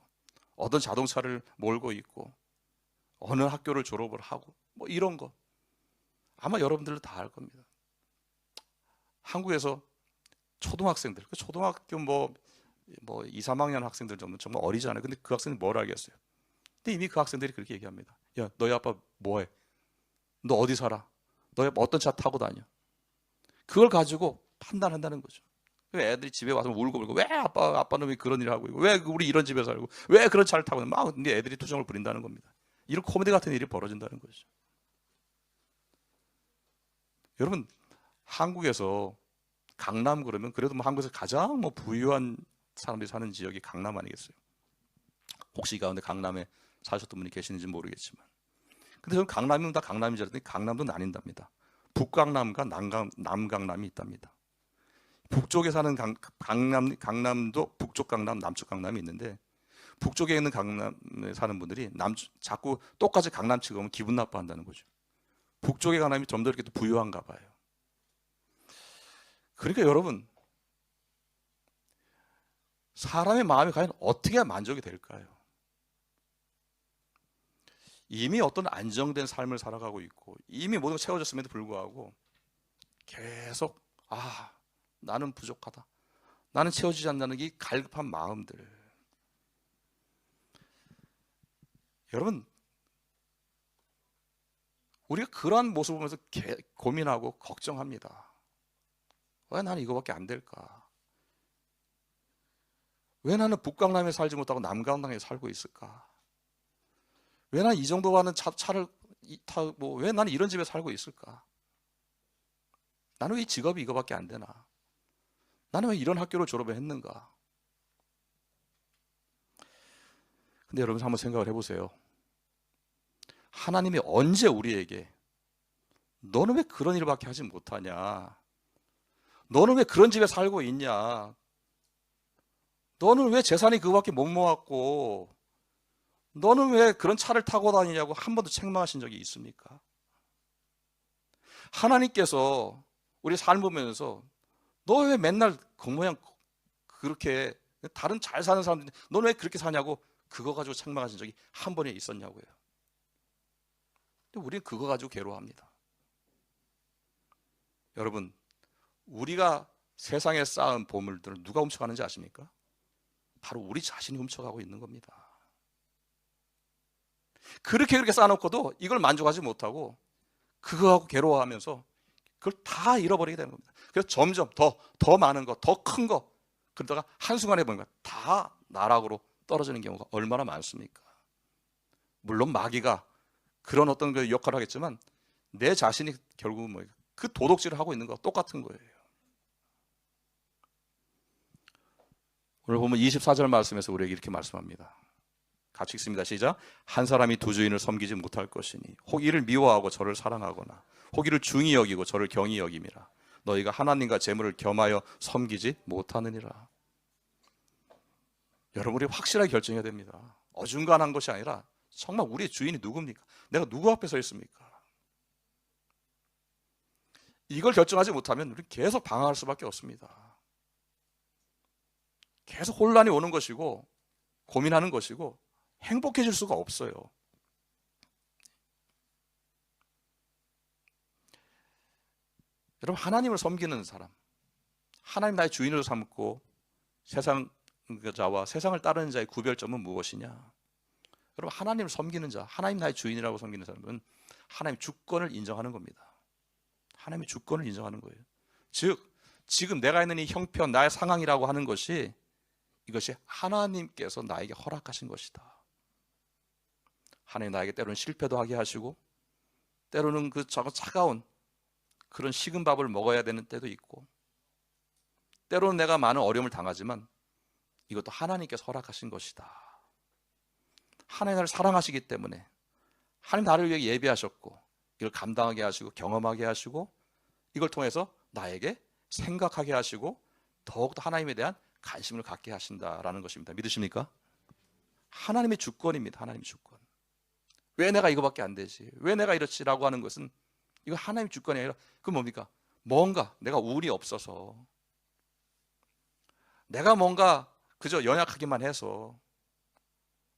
어떤 자동차를 몰고 있고, 어느 학교를 졸업을 하고, 뭐 이런 거 아마 여러분들도 다 알 겁니다. 한국에서 초등학생들, 초등학교 뭐 2, 3학년 학생들 정도 정말 어리잖아요. 근데 그 학생들이 뭘 알겠어요? 근데 이미 그 학생들이 그렇게 얘기합니다. 야, 너희 아빠 뭐해? 너 어디 살아? 너희 아빠 어떤 차 타고 다녀? 그걸 가지고 판단한다는 거죠. 애들이 집에 와서 울고 왜 아빠는 왜 그런 일을 하고 있고, 왜 우리 이런 집에 살고, 왜 그런 차를 타고 막 근데 애들이 투정을 부린다는 겁니다. 이런 코미디 같은 일이 벌어진다는 거죠. 여러분, 한국에서 강남 그러면 그래도 뭐 한국에서 가장 뭐 부유한 사람들이 사는 지역이 강남 아니겠어요? 혹시 이 가운데 강남에 사셨던 분이 계시는지 모르겠지만, 근데 저는 강남이면 다 강남인 줄 알았더니 강남도 나뉜답니다. 북강남과 남강남이 있답니다. 북쪽에 사는 강남도 북쪽 강남, 남쪽 강남이 있는데, 북쪽에 있는 강남에 사는 분들이 자꾸 똑같이 강남 찍으면 기분 나빠한다는 거죠. 북쪽의 강남이 좀 더 이렇게 부유한가 봐요. 그러니까 여러분, 사람의 마음이 과연 어떻게 해야 만족이 될까요? 이미 어떤 안정된 삶을 살아가고 있고 이미 모든 게 채워졌음에도 불구하고 계속 나는 부족하다, 나는 채워지지 않는다는 이 갈급한 마음들. 여러분, 우리가 그러한 모습을 보면서 고민하고 걱정합니다. 왜 나는 이거밖에 안 될까? 왜 나는 북강남에 살지 못하고 남강남에 살고 있을까? 왜 나는 이 정도 가는 차를 타고, 왜 나는 이런 집에 살고 있을까? 나는 왜 직업이 이거밖에 안 되나? 나는 왜 이런 학교를 졸업을 했는가? 근데 여러분 한번 생각을 해보세요. 하나님이 언제 우리에게 너는 왜 그런 일밖에 하지 못하냐? 너는 왜 그런 집에 살고 있냐? 너는 왜 재산이 그거밖에 못 모았고, 너는 왜 그런 차를 타고 다니냐고 한 번도 책망하신 적이 있습니까? 하나님께서 우리 삶 보면서 너 왜 맨날 그 모양 그렇게 다른 잘 사는 사람들 너는 왜 그렇게 사냐고 그거 가지고 책망하신 적이 한 번에 있었냐고요. 근데 우리는 그거 가지고 괴로워합니다. 여러분, 우리가 세상에 쌓은 보물들을 누가 훔쳐가는지 아십니까? 바로 우리 자신이 훔쳐가고 있는 겁니다. 그렇게 쌓아놓고도 이걸 만족하지 못하고 그거하고 괴로워하면서 그걸 다 잃어버리게 되는 겁니다. 그래서 점점 더 많은 거, 더 큰 거, 그러다가 한순간에 보니까 다 나락으로 떨어지는 경우가 얼마나 많습니까? 물론 마귀가 그런 어떤 그 역할을 하겠지만 내 자신이 결국은 뭐 그 도둑질을 하고 있는 거 똑같은 거예요. 오늘 보면 24절 말씀에서 우리에게 이렇게 말씀합니다. 같이 읽습니다. 시작. 한 사람이 두 주인을 섬기지 못할 것이니 혹 이를 미워하고 저를 사랑하거나 혹 이를 중히 여기고 저를 경히 여김이라. 너희가 하나님과 재물을 겸하여 섬기지 못하느니라. 여러분, 우리 확실하게 결정해야 됩니다. 어중간한 것이 아니라 정말 우리의 주인이 누굽니까? 내가 누구 앞에 서 있습니까? 이걸 결정하지 못하면 우리 계속 방황할 수밖에 없습니다. 계속 혼란이 오는 것이고 고민하는 것이고 행복해질 수가 없어요. 여러분, 하나님을 섬기는 사람, 하나님 나의 주인으로 삼고 세상 자와 세상을 따르는 자의 구별점은 무엇이냐? 여러분, 하나님을 섬기는 자, 하나님 나의 주인이라고 섬기는 사람은 하나님의 주권을 인정하는 겁니다. 하나님의 주권을 인정하는 거예요. 즉, 지금 내가 있는 이 형편, 나의 상황이라고 하는 것이 이것이 하나님께서 나에게 허락하신 것이다. 하나님 나에게 때로는 실패도 하게 하시고 때로는 그 차가운 그런 식은 밥을 먹어야 되는 때도 있고 때로는 내가 많은 어려움을 당하지만 이것도 하나님께서 허락하신 것이다. 하나님 나를 사랑하시기 때문에 하나님 나를 위해 예비하셨고 이걸 감당하게 하시고 경험하게 하시고 이걸 통해서 나에게 생각하게 하시고 더욱더 하나님에 대한 관심을 갖게 하신다라는 것입니다. 믿으십니까? 하나님의 주권입니다. 하나님의 주권. 왜 내가 이거밖에 안 되지? 왜 내가 이렇지라고 하는 것은 이거 하나님의 주권이 아니라 그건 뭡니까? 뭔가 내가 운이 없어서 내가 뭔가 그저 연약하기만 해서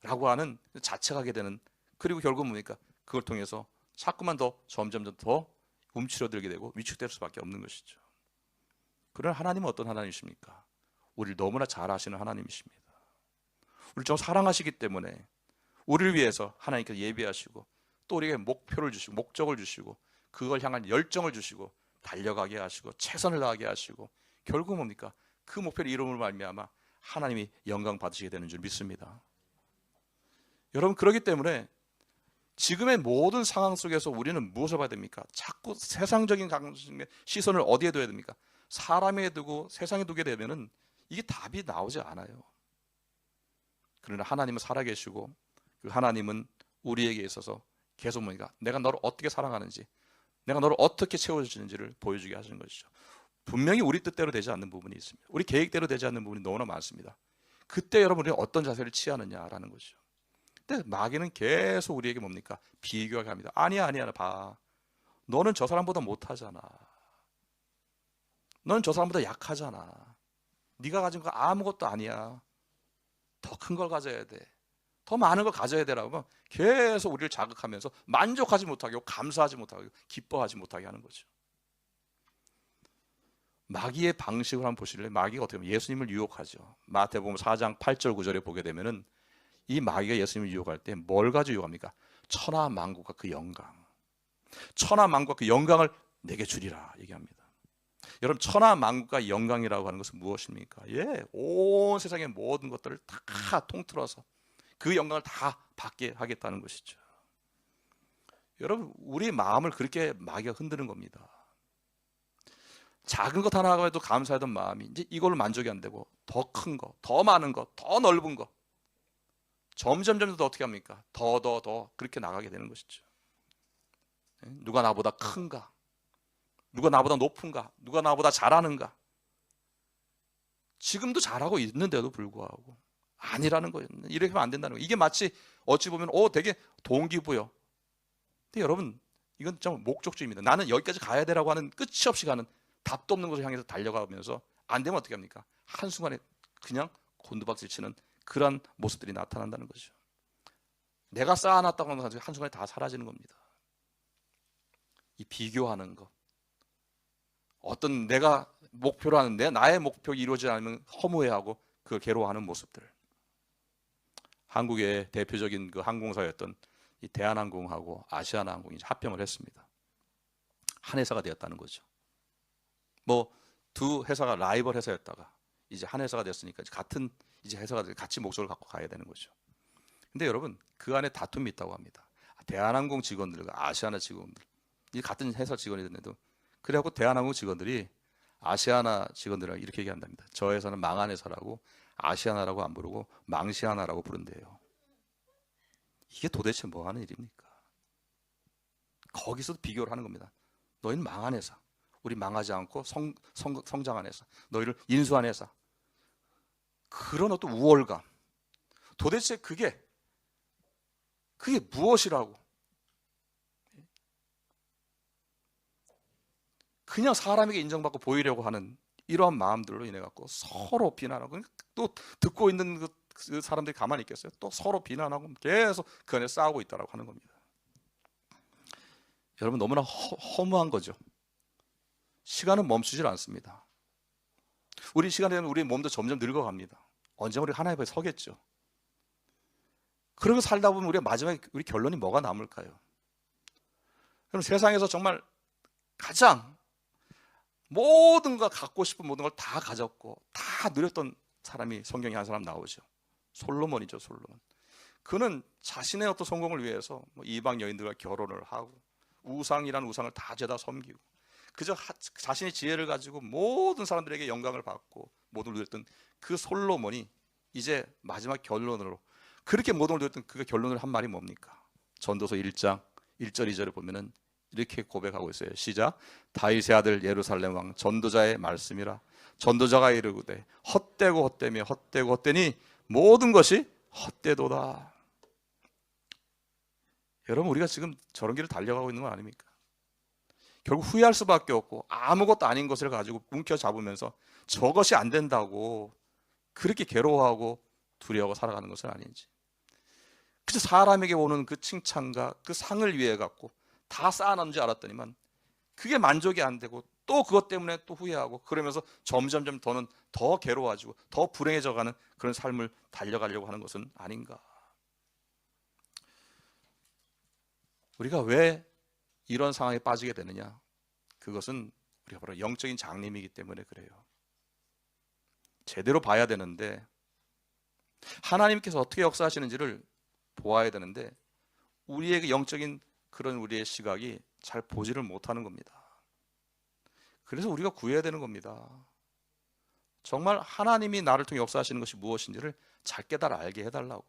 라고 하는 자책하게 되는 그리고 결국은 뭡니까? 그걸 통해서 자꾸만 더 점점 더 움츠러들게 되고 위축될 수밖에 없는 것이죠. 그러나 하나님은 어떤 하나님이십니까? 우리를 너무나 잘 아시는 하나님이십니다. 우리를 좀 사랑하시기 때문에 우리를 위해서 하나님께서 예비하시고 또 우리에게 목표를 주시고 목적을 주시고 그걸 향한 열정을 주시고 달려가게 하시고 최선을 다하게 하시고 결국 뭡니까? 그 목표를 이루므로 말미암아 하나님이 영광 받으시게 되는 줄 믿습니다. 여러분, 그렇기 때문에 지금의 모든 상황 속에서 우리는 무엇을 봐야 됩니까? 자꾸 세상적인 시선을 어디에 둬야 됩니까? 사람에 두고 세상에 두게 되면은 이게 답이 나오지 않아요. 그러나 하나님은 살아계시고 그 하나님은 우리에게 있어서 계속 뭡니까? 내가 너를 어떻게 사랑하는지 내가 너를 어떻게 채워주는지를 보여주게 하시는 것이죠. 분명히 우리 뜻대로 되지 않는 부분이 있습니다. 우리 계획대로 되지 않는 부분이 너무나 많습니다. 그때 여러분이 어떤 자세를 취하느냐라는 것이죠. 근데 마귀는 계속 우리에게 뭡니까? 비교하게 합니다. 아니야 봐. 너는 저 사람보다 못하잖아. 너는 저 사람보다 약하잖아. 네가 가진 거 아무것도 아니야. 더 큰 걸 가져야 돼. 더 많은 걸 가져야 되라고 계속 우리를 자극하면서 만족하지 못하게 하고 감사하지 못하게 하고 기뻐하지 못하게 하는 거죠. 마귀의 방식을 한번 보실래요? 마귀가 어떻게 보면 예수님을 유혹하죠. 마태복음 4장 8절 9절에 보게 되면은 이 마귀가 예수님을 유혹할 때 뭘 가지고 유혹합니까? 천하만국과 그 영광. 천하만국과 그 영광을 내게 주리라 얘기합니다. 여러분, 천하만국과 영광이라고 하는 것은 무엇입니까? 온 세상의 모든 것들을 다 통틀어서 그 영광을 다 받게 하겠다는 것이죠. 여러분, 우리 마음을 그렇게 마귀가 흔드는 겁니다. 작은 것 하나 해도 감사하던 마음이 이제 이걸로 만족이 안 되고 더 큰 거, 더 많은 거, 더 넓은 거 점점 더 어떻게 합니까? 더 그렇게 나가게 되는 것이죠. 누가 나보다 큰가? 누가 나보다 높은가? 누가 나보다 잘하는가? 지금도 잘하고 있는데도 불구하고 아니라는 거예요. 이렇게 하면 안 된다는 거예요. 이게 마치 어찌 보면 되게 동기부여. 근데 여러분, 이건 좀 목적주의입니다. 나는 여기까지 가야 되라고 하는 끝이 없이 가는 답도 없는 곳을 향해서 달려가면서 안 되면 어떻게 합니까? 한순간에 그냥 곤두박질 치는 그런 모습들이 나타난다는 거죠. 내가 쌓아놨다고 하는 것이 한순간에 다 사라지는 겁니다. 이 비교하는 것, 어떤 내가 목표로 하는데 나의 목표 이루어지지 않으면 허무해하고 그걸 괴로워하는 모습들. 한국의 대표적인 그 항공사였던 이 대한항공하고 아시아나항공이 합병을 했습니다. 한 회사가 되었다는 거죠. 뭐 두 회사가 라이벌 회사였다가 이제 한 회사가 됐으니까 같은 이제 회사가 같이 목적을 갖고 가야 되는 거죠. 근데 여러분 그 안에 다툼이 있다고 합니다. 대한항공 직원들과 아시아나 직원들, 이 같은 회사 직원이었는데도 그래갖고 대한항공 직원들이 아시아나 직원들이랑 이렇게 얘기한답니다. 저 회사는 망한 회사라고 아시아나라고 안 부르고 망시아나라고 부른대요. 이게 도대체 뭐 하는 일입니까? 거기서도 비교를 하는 겁니다. 너희는 망한 회사, 우리 망하지 않고 성장한 회사, 너희를 인수한 회사. 그런 어떤 우월감, 도대체 그게 무엇이라고? 그냥 사람에게 인정받고 보이려고 하는 이러한 마음들로 인해 갖고 서로 비난하고, 또 듣고 있는 그 사람들이 가만히 있겠어요? 또 서로 비난하고 계속 그 안에 싸우고 있다라고 하는 겁니다. 여러분 너무나 허무한 거죠. 시간은 멈추질 않습니다. 우리 시간에 되면 우리 몸도 점점 늙어갑니다. 언제 우리 하나님 앞에 서겠죠. 그러고 살다 보면 우리가 마지막에 우리 결론이 뭐가 남을까요? 그럼 세상에서 정말 가장 모든 걸 갖고 싶은 모든 걸 다 가졌고 다 누렸던 사람이 성경에 한 사람 나오죠. 솔로몬이죠. 솔로몬. 그는 자신의 어떤 성공을 위해서 이방 여인들과 결혼을 하고 우상이라는 우상을 다 죄다 섬기고 그저 자신의 지혜를 가지고 모든 사람들에게 영광을 받고 모든 걸 누렸던 그 솔로몬이 이제 마지막 결론으로 그렇게 모든 걸 누렸던 그 결론을 한 말이 뭡니까? 전도서 1장 1절 2절을 보면은 이렇게 고백하고 있어요. 시작. 다윗의 아들 예루살렘 왕 전도자의 말씀이라. 전도자가 이르되 헛되고 헛되며 헛되고 헛되니 모든 것이 헛되도다. 여러분 우리가 지금 저런 길을 달려가고 있는 건 아닙니까? 결국 후회할 수밖에 없고 아무것도 아닌 것을 가지고 움켜잡으면서 저것이 안 된다고 그렇게 괴로워하고 두려워하고 살아가는 것은 아닌지. 그래서 사람에게 오는 그 칭찬과 그 상을 위해 갖고 다 쌓아놓은 줄 알았더니만 그게 만족이 안 되고 또 그것 때문에 또 후회하고 그러면서 점점점 더는 더 괴로워지고 더 불행해져가는 그런 삶을 달려가려고 하는 것은 아닌가. 우리가 왜 이런 상황에 빠지게 되느냐? 그것은 우리가 바로 영적인 장님이기 때문에 그래요. 제대로 봐야 되는데 하나님께서 어떻게 역사하시는지를 보아야 되는데 우리의 그 영적인 그런 우리의 시각이 잘 보지를 못하는 겁니다. 그래서 우리가 구해야 되는 겁니다. 정말 하나님이 나를 통해 역사하시는 것이 무엇인지를 잘 깨달아 알게 해달라고.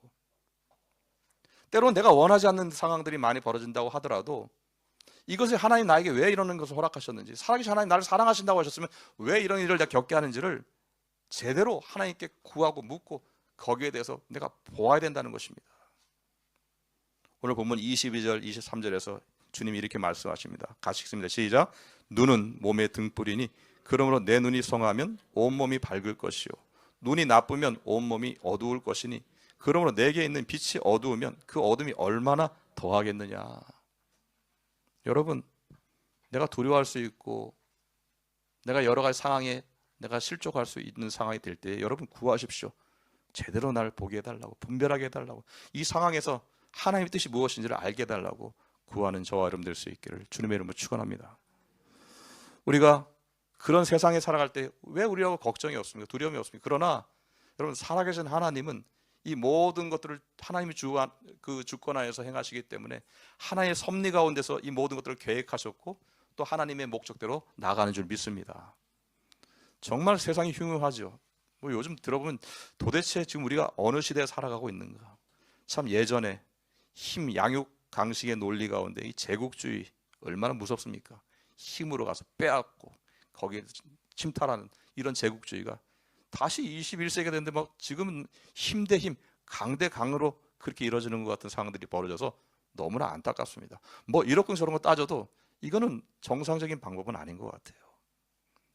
때로는 내가 원하지 않는 상황들이 많이 벌어진다고 하더라도 이것을 하나님 나에게 왜 이러는 것을 허락하셨는지, 살아계신 하나님 나를 사랑하신다고 하셨으면 왜 이런 일을 내가 겪게 하는지를 제대로 하나님께 구하고 묻고 거기에 대해서 내가 보아야 된다는 것입니다. 오늘 본문 22절 23절에서 주님이 이렇게 말씀하십니다. 같이 읽습니다. 시작. 눈은 몸의 등불이니 그러므로 내 눈이 성하면 온몸이 밝을 것이요 눈이 나쁘면 온몸이 어두울 것이니 그러므로 내게 있는 빛이 어두우면 그 어둠이 얼마나 더하겠느냐. 여러분 내가 두려워할 수 있고 내가 여러 가지 상황에 내가 실족할 수 있는 상황이 될 때 여러분 구하십시오. 제대로 나를 보게 해달라고, 분별하게 해달라고, 이 상황에서 하나님의 뜻이 무엇인지를 알게 해달라고 구하는 저와 여러분 될 수 있기를 주님의 이름으로 축원합니다. 우리가 그런 세상에 살아갈 때 왜 우리하고 걱정이 없습니까? 두려움이 없습니까? 그러나 여러분 살아계신 하나님은 이 모든 것들을 하나님이 그 주권하에서 행하시기 때문에 하나님의 섭리 가운데서 이 모든 것들을 계획하셨고 또 하나님의 목적대로 나가는 줄 믿습니다. 정말 세상이 흉흉하죠. 뭐 요즘 들어보면 도대체 지금 우리가 어느 시대에 살아가고 있는가. 참 예전에 양육 강식의 논리 가운데 이 제국주의 얼마나 무섭습니까? 힘으로 가서 빼앗고 거기에 침탈하는 이런 제국주의가 다시 21세기가 됐는데 막 지금은 힘 대 힘, 강 대 강으로 그렇게 이루어지는 것 같은 상황들이 벌어져서 너무나 안타깝습니다. 뭐 이렇고 저런 거 따져도 이거는 정상적인 방법은 아닌 것 같아요.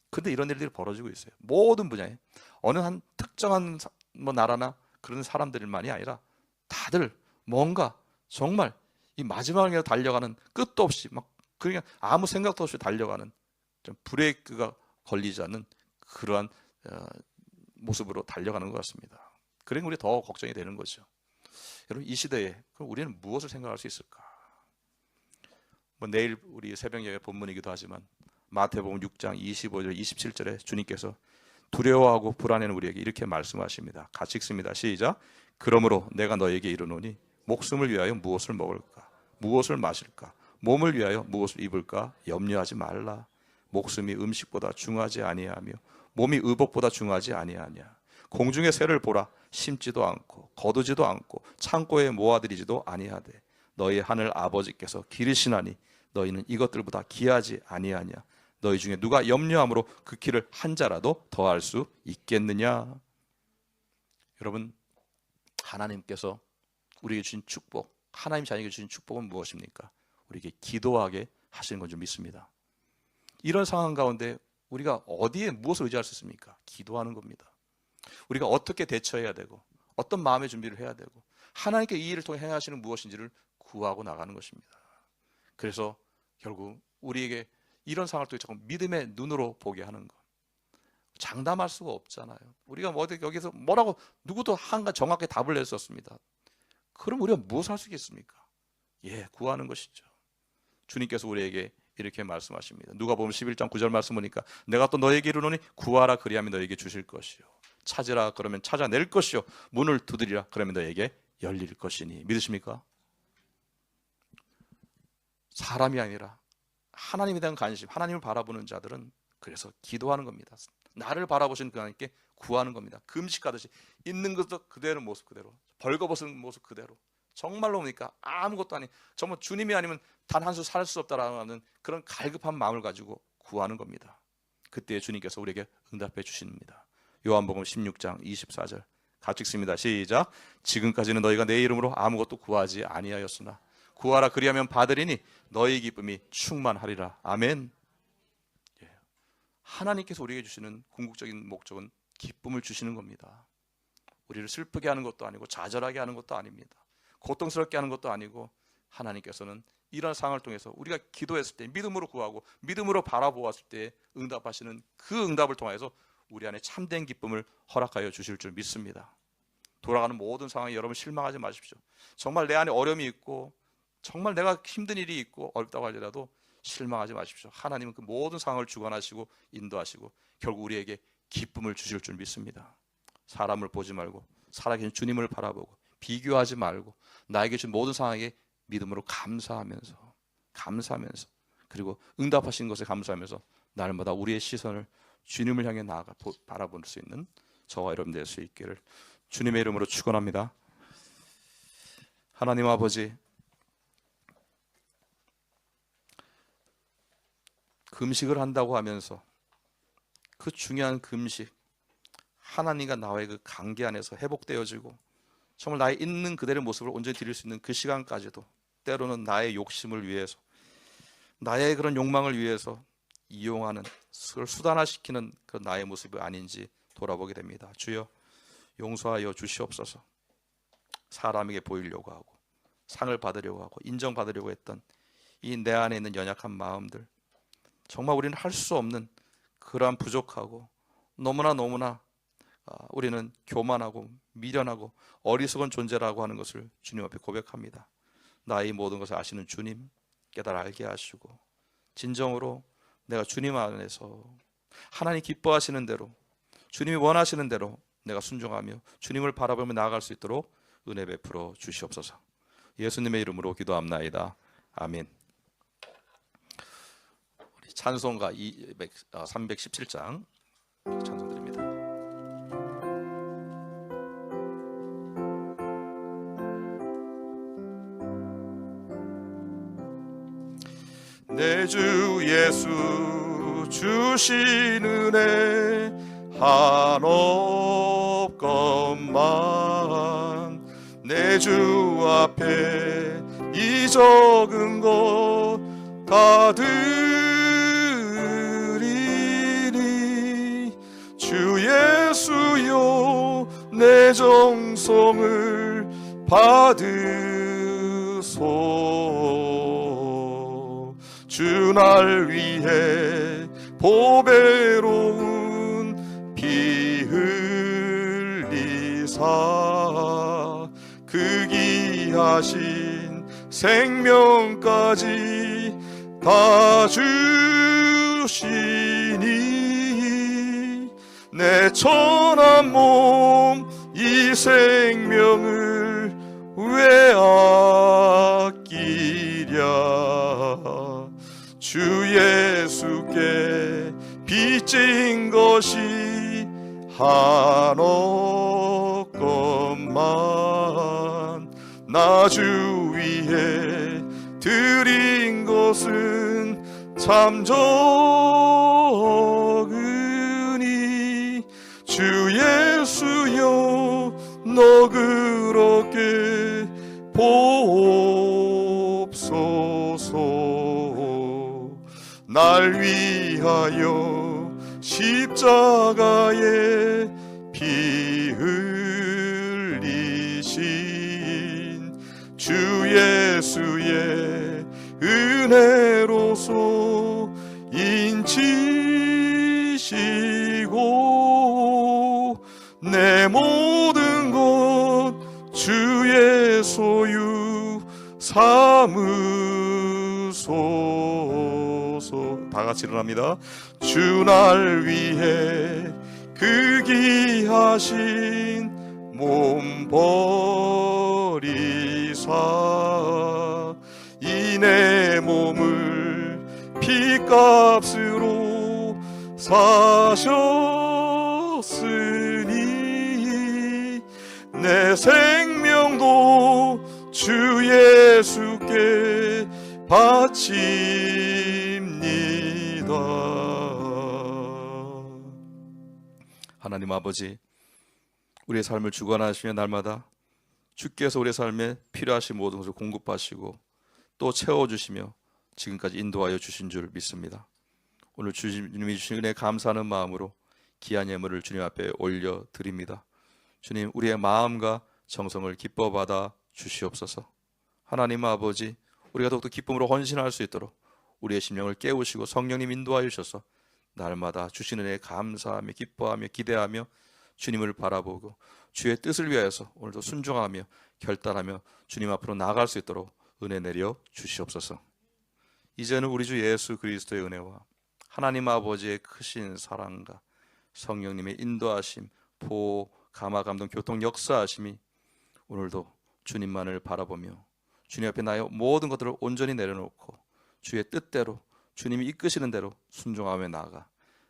그런데 이런 일들이 벌어지고 있어요. 모든 분야에 어느 한 특정한 뭐 나라나 그런 사람들만이 아니라 다들 뭔가 정말 이 마지막에 달려가는 끝도 없이 막 그냥 아무 생각도 없이 달려가는 좀 브레이크가 걸리지 않는 그러한 모습으로 달려가는 것 같습니다. 그러니 우리 더 걱정이 되는 거죠. 여러분 이 시대에 그럼 우리는 무엇을 생각할 수 있을까? 뭐 내일 우리 새벽 예배 본문이기도 하지만 마태복음 6장 25절 27절에 주님께서 두려워하고 불안해하는 우리에게 이렇게 말씀하십니다. 같이 읽습니다. 시작. 그러므로 내가 너에게 이르노니 목숨을 위하여 무엇을 먹을까? 무엇을 마실까? 몸을 위하여 무엇을 입을까? 염려하지 말라. 목숨이 음식보다 중하지 아니하며 몸이 의복보다 중하지 아니하냐. 공중의 새를 보라. 심지도 않고 거두지도 않고 창고에 모아들이지도 아니하되 너희 하늘 아버지께서 기르시나니 너희는 이것들보다 귀하지 아니하냐. 너희 중에 누가 염려함으로 그 키를 한 자라도 더할 수 있겠느냐. 여러분 하나님께서 우리에게 주신 축복, 하나님 자녀에게 주신 축복은 무엇입니까? 우리에게 기도하게 하시는 건 줄 믿습니다. 이런 상황 가운데 우리가 어디에 무엇을 의지할 수 있습니까? 기도하는 겁니다. 우리가 어떻게 대처해야 되고 어떤 마음의 준비를 해야 되고 하나님께 이 일을 통해 행하시는 무엇인지를 구하고 나가는 것입니다. 그래서 결국 우리에게 이런 상황을 통해 자꾸 믿음의 눈으로 보게 하는 것. 장담할 수가 없잖아요. 우리가 뭐 어디 여기서 뭐라고 누구도 한가 정확하게 답을 낼 수 없습니다. 그럼 우리가 무엇을 할 수 있겠습니까? 예, 구하는 것이죠. 주님께서 우리에게 이렇게 말씀하십니다. 누가복음 11장 9절 말씀 보니까 내가 또 너에게 이르노니 구하라 그리하면 너에게 주실 것이요 찾으라 그러면 찾아낼 것이요 문을 두드리라 그러면 너에게 열릴 것이니. 믿으십니까? 사람이 아니라 하나님에 대한 관심, 하나님을 바라보는 자들은 그래서 기도하는 겁니다. 나를 바라보시는 그 하나님께 구하는 겁니다. 금식하듯이 있는 것도 그대로 모습 그대로, 벌거벗은 모습 그대로, 정말로 보니까 아무것도 아닌 정말 주님이 아니면 단 한 수 살 수 없다라는 그런 갈급한 마음을 가지고 구하는 겁니다. 그때 주님께서 우리에게 응답해 주십니다. 요한복음 16장 24절 같이 읽습니다. 시작. 지금까지는 너희가 내 이름으로 아무것도 구하지 아니하였으나 구하라 그리하면 받으리니 너희 기쁨이 충만하리라. 아멘. 예. 하나님께서 우리에게 주시는 궁극적인 목적은 기쁨을 주시는 겁니다. 우리를 슬프게 하는 것도 아니고 좌절하게 하는 것도 아닙니다. 고통스럽게 하는 것도 아니고 하나님께서는 이런 상황을 통해서 우리가 기도했을 때 믿음으로 구하고 믿음으로 바라보았을 때 응답하시는 그 응답을 통해서 우리 안에 참된 기쁨을 허락하여 주실 줄 믿습니다. 돌아가는 모든 상황에 여러분 실망하지 마십시오. 정말 내 안에 어려움이 있고 정말 내가 힘든 일이 있고 어렵다고 할지라도 실망하지 마십시오. 하나님은 그 모든 상황을 주관하시고 인도하시고 결국 우리에게 기쁨을 주실 줄 믿습니다. 사람을 보지 말고 살아계신 주님을 바라보고 비교하지 말고 나에게 준 모든 상황에 믿음으로 감사하면서 그리고 응답하신 것에 감사하면서 날마다 우리의 시선을 주님을 향해 나아가 바라볼 수 있는 저와 여러분 될 수 있기를 주님의 이름으로 축원합니다. 하나님 아버지, 금식을 한다고 하면서 그 중요한 금식, 하나님과 나와의 그 관계 안에서 회복되어지고 정말 나의 있는 그대로의 모습을 온전히 드릴 수 있는 그 시간까지도 때로는 나의 욕심을 위해서, 나의 그런 욕망을 위해서 이용하는, 그걸 수단화시키는 그 나의 모습이 아닌지 돌아보게 됩니다. 주여 용서하여 주시옵소서. 사람에게 보이려고 하고 상을 받으려고 하고 인정받으려고 했던 이 내 안에 있는 연약한 마음들, 정말 우리는 할 수 없는 그러한 부족하고 너무나 우리는 교만하고 미련하고 어리석은 존재라고 하는 것을 주님 앞에 고백합니다. 나의 모든 것을 아시는 주님, 깨달아 알게 하시고 진정으로 내가 주님 안에서 하나님 기뻐하시는 대로, 주님이 원하시는 대로 내가 순종하며 주님을 바라보며 나아갈 수 있도록 은혜 베풀어 주시옵소서. 예수님의 이름으로 기도합나이다. 아멘. 우리 찬송가 317장 찬송 드립니다. 내 주 예수 주신 은혜 한없건만 내 주 앞에 이 적은 것 다 드리니 주 예수여 내 정성을 받으소. 주 날 위해 보배로운 피 흘리사 그 귀하신 생명까지 다 주시니 내 천한 몸 이 생명을 왜 아끼랴. 주 예수께 빚진 것이 한억 것만 나 주 위해 드린 것은 참 적으니 주 예수여 너 그렇게 보옵소서. 날 위하여 십자가에 피 흘리신 주 예수의 은혜로서 인치시고 내 모든 것 주의 소유 삼으소서. 다 같이 일어납니다. 주 날 위해 그 귀하신 몸 버리사 이 내 몸을 피값으로 사셨으니 내 생명도 주 예수께 바칩니다. 하나님 아버지, 우리의 삶을 주관하시며 날마다 주께서 우리의 삶에 필요하신 모든 것을 공급하시고 또 채워주시며 지금까지 인도하여 주신 줄 믿습니다. 오늘 주님이 주신 은혜 감사하는 마음으로 귀한 예물을 주님 앞에 올려드립니다. 주님, 우리의 마음과 정성을 기뻐 받아 주시옵소서. 하나님 아버지, 우리가 더욱더 기쁨으로 헌신할 수 있도록 우리의 심령을 깨우시고 성령님 인도하여 주셔서 날마다 주시는 은혜에 감사하며 기뻐하며 기대하며 주님을 바라보고 주의 뜻을 위하여서 오늘도 순종하며 결단하며 주님 앞으로 나아갈 수 있도록 은혜 내려 주시옵소서. 이제는 우리 주 예수 그리스도의 은혜와 하나님 아버지의 크신 사랑과 성령님의 인도하심, 보호, 감화, 감동, 교통, 역사하심이 오늘도 주님만을 바라보며 주님 앞에 나의 모든 것들을 온전히 내려놓고 주의 뜻대로 주님이 이끄시는 대로 순종하며 나아가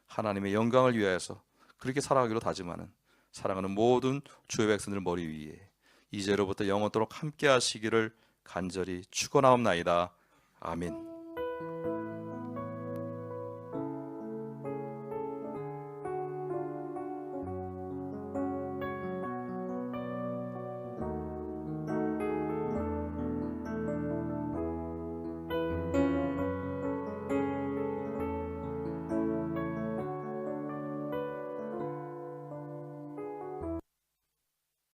하나님의 영광을 위하여서 그렇게 살아가기로 다짐하는 사랑하는 모든 주의 백성들 머리 위에 이제로부터 영원토록 함께 하시기를 간절히 축원하옵나이다. 아멘.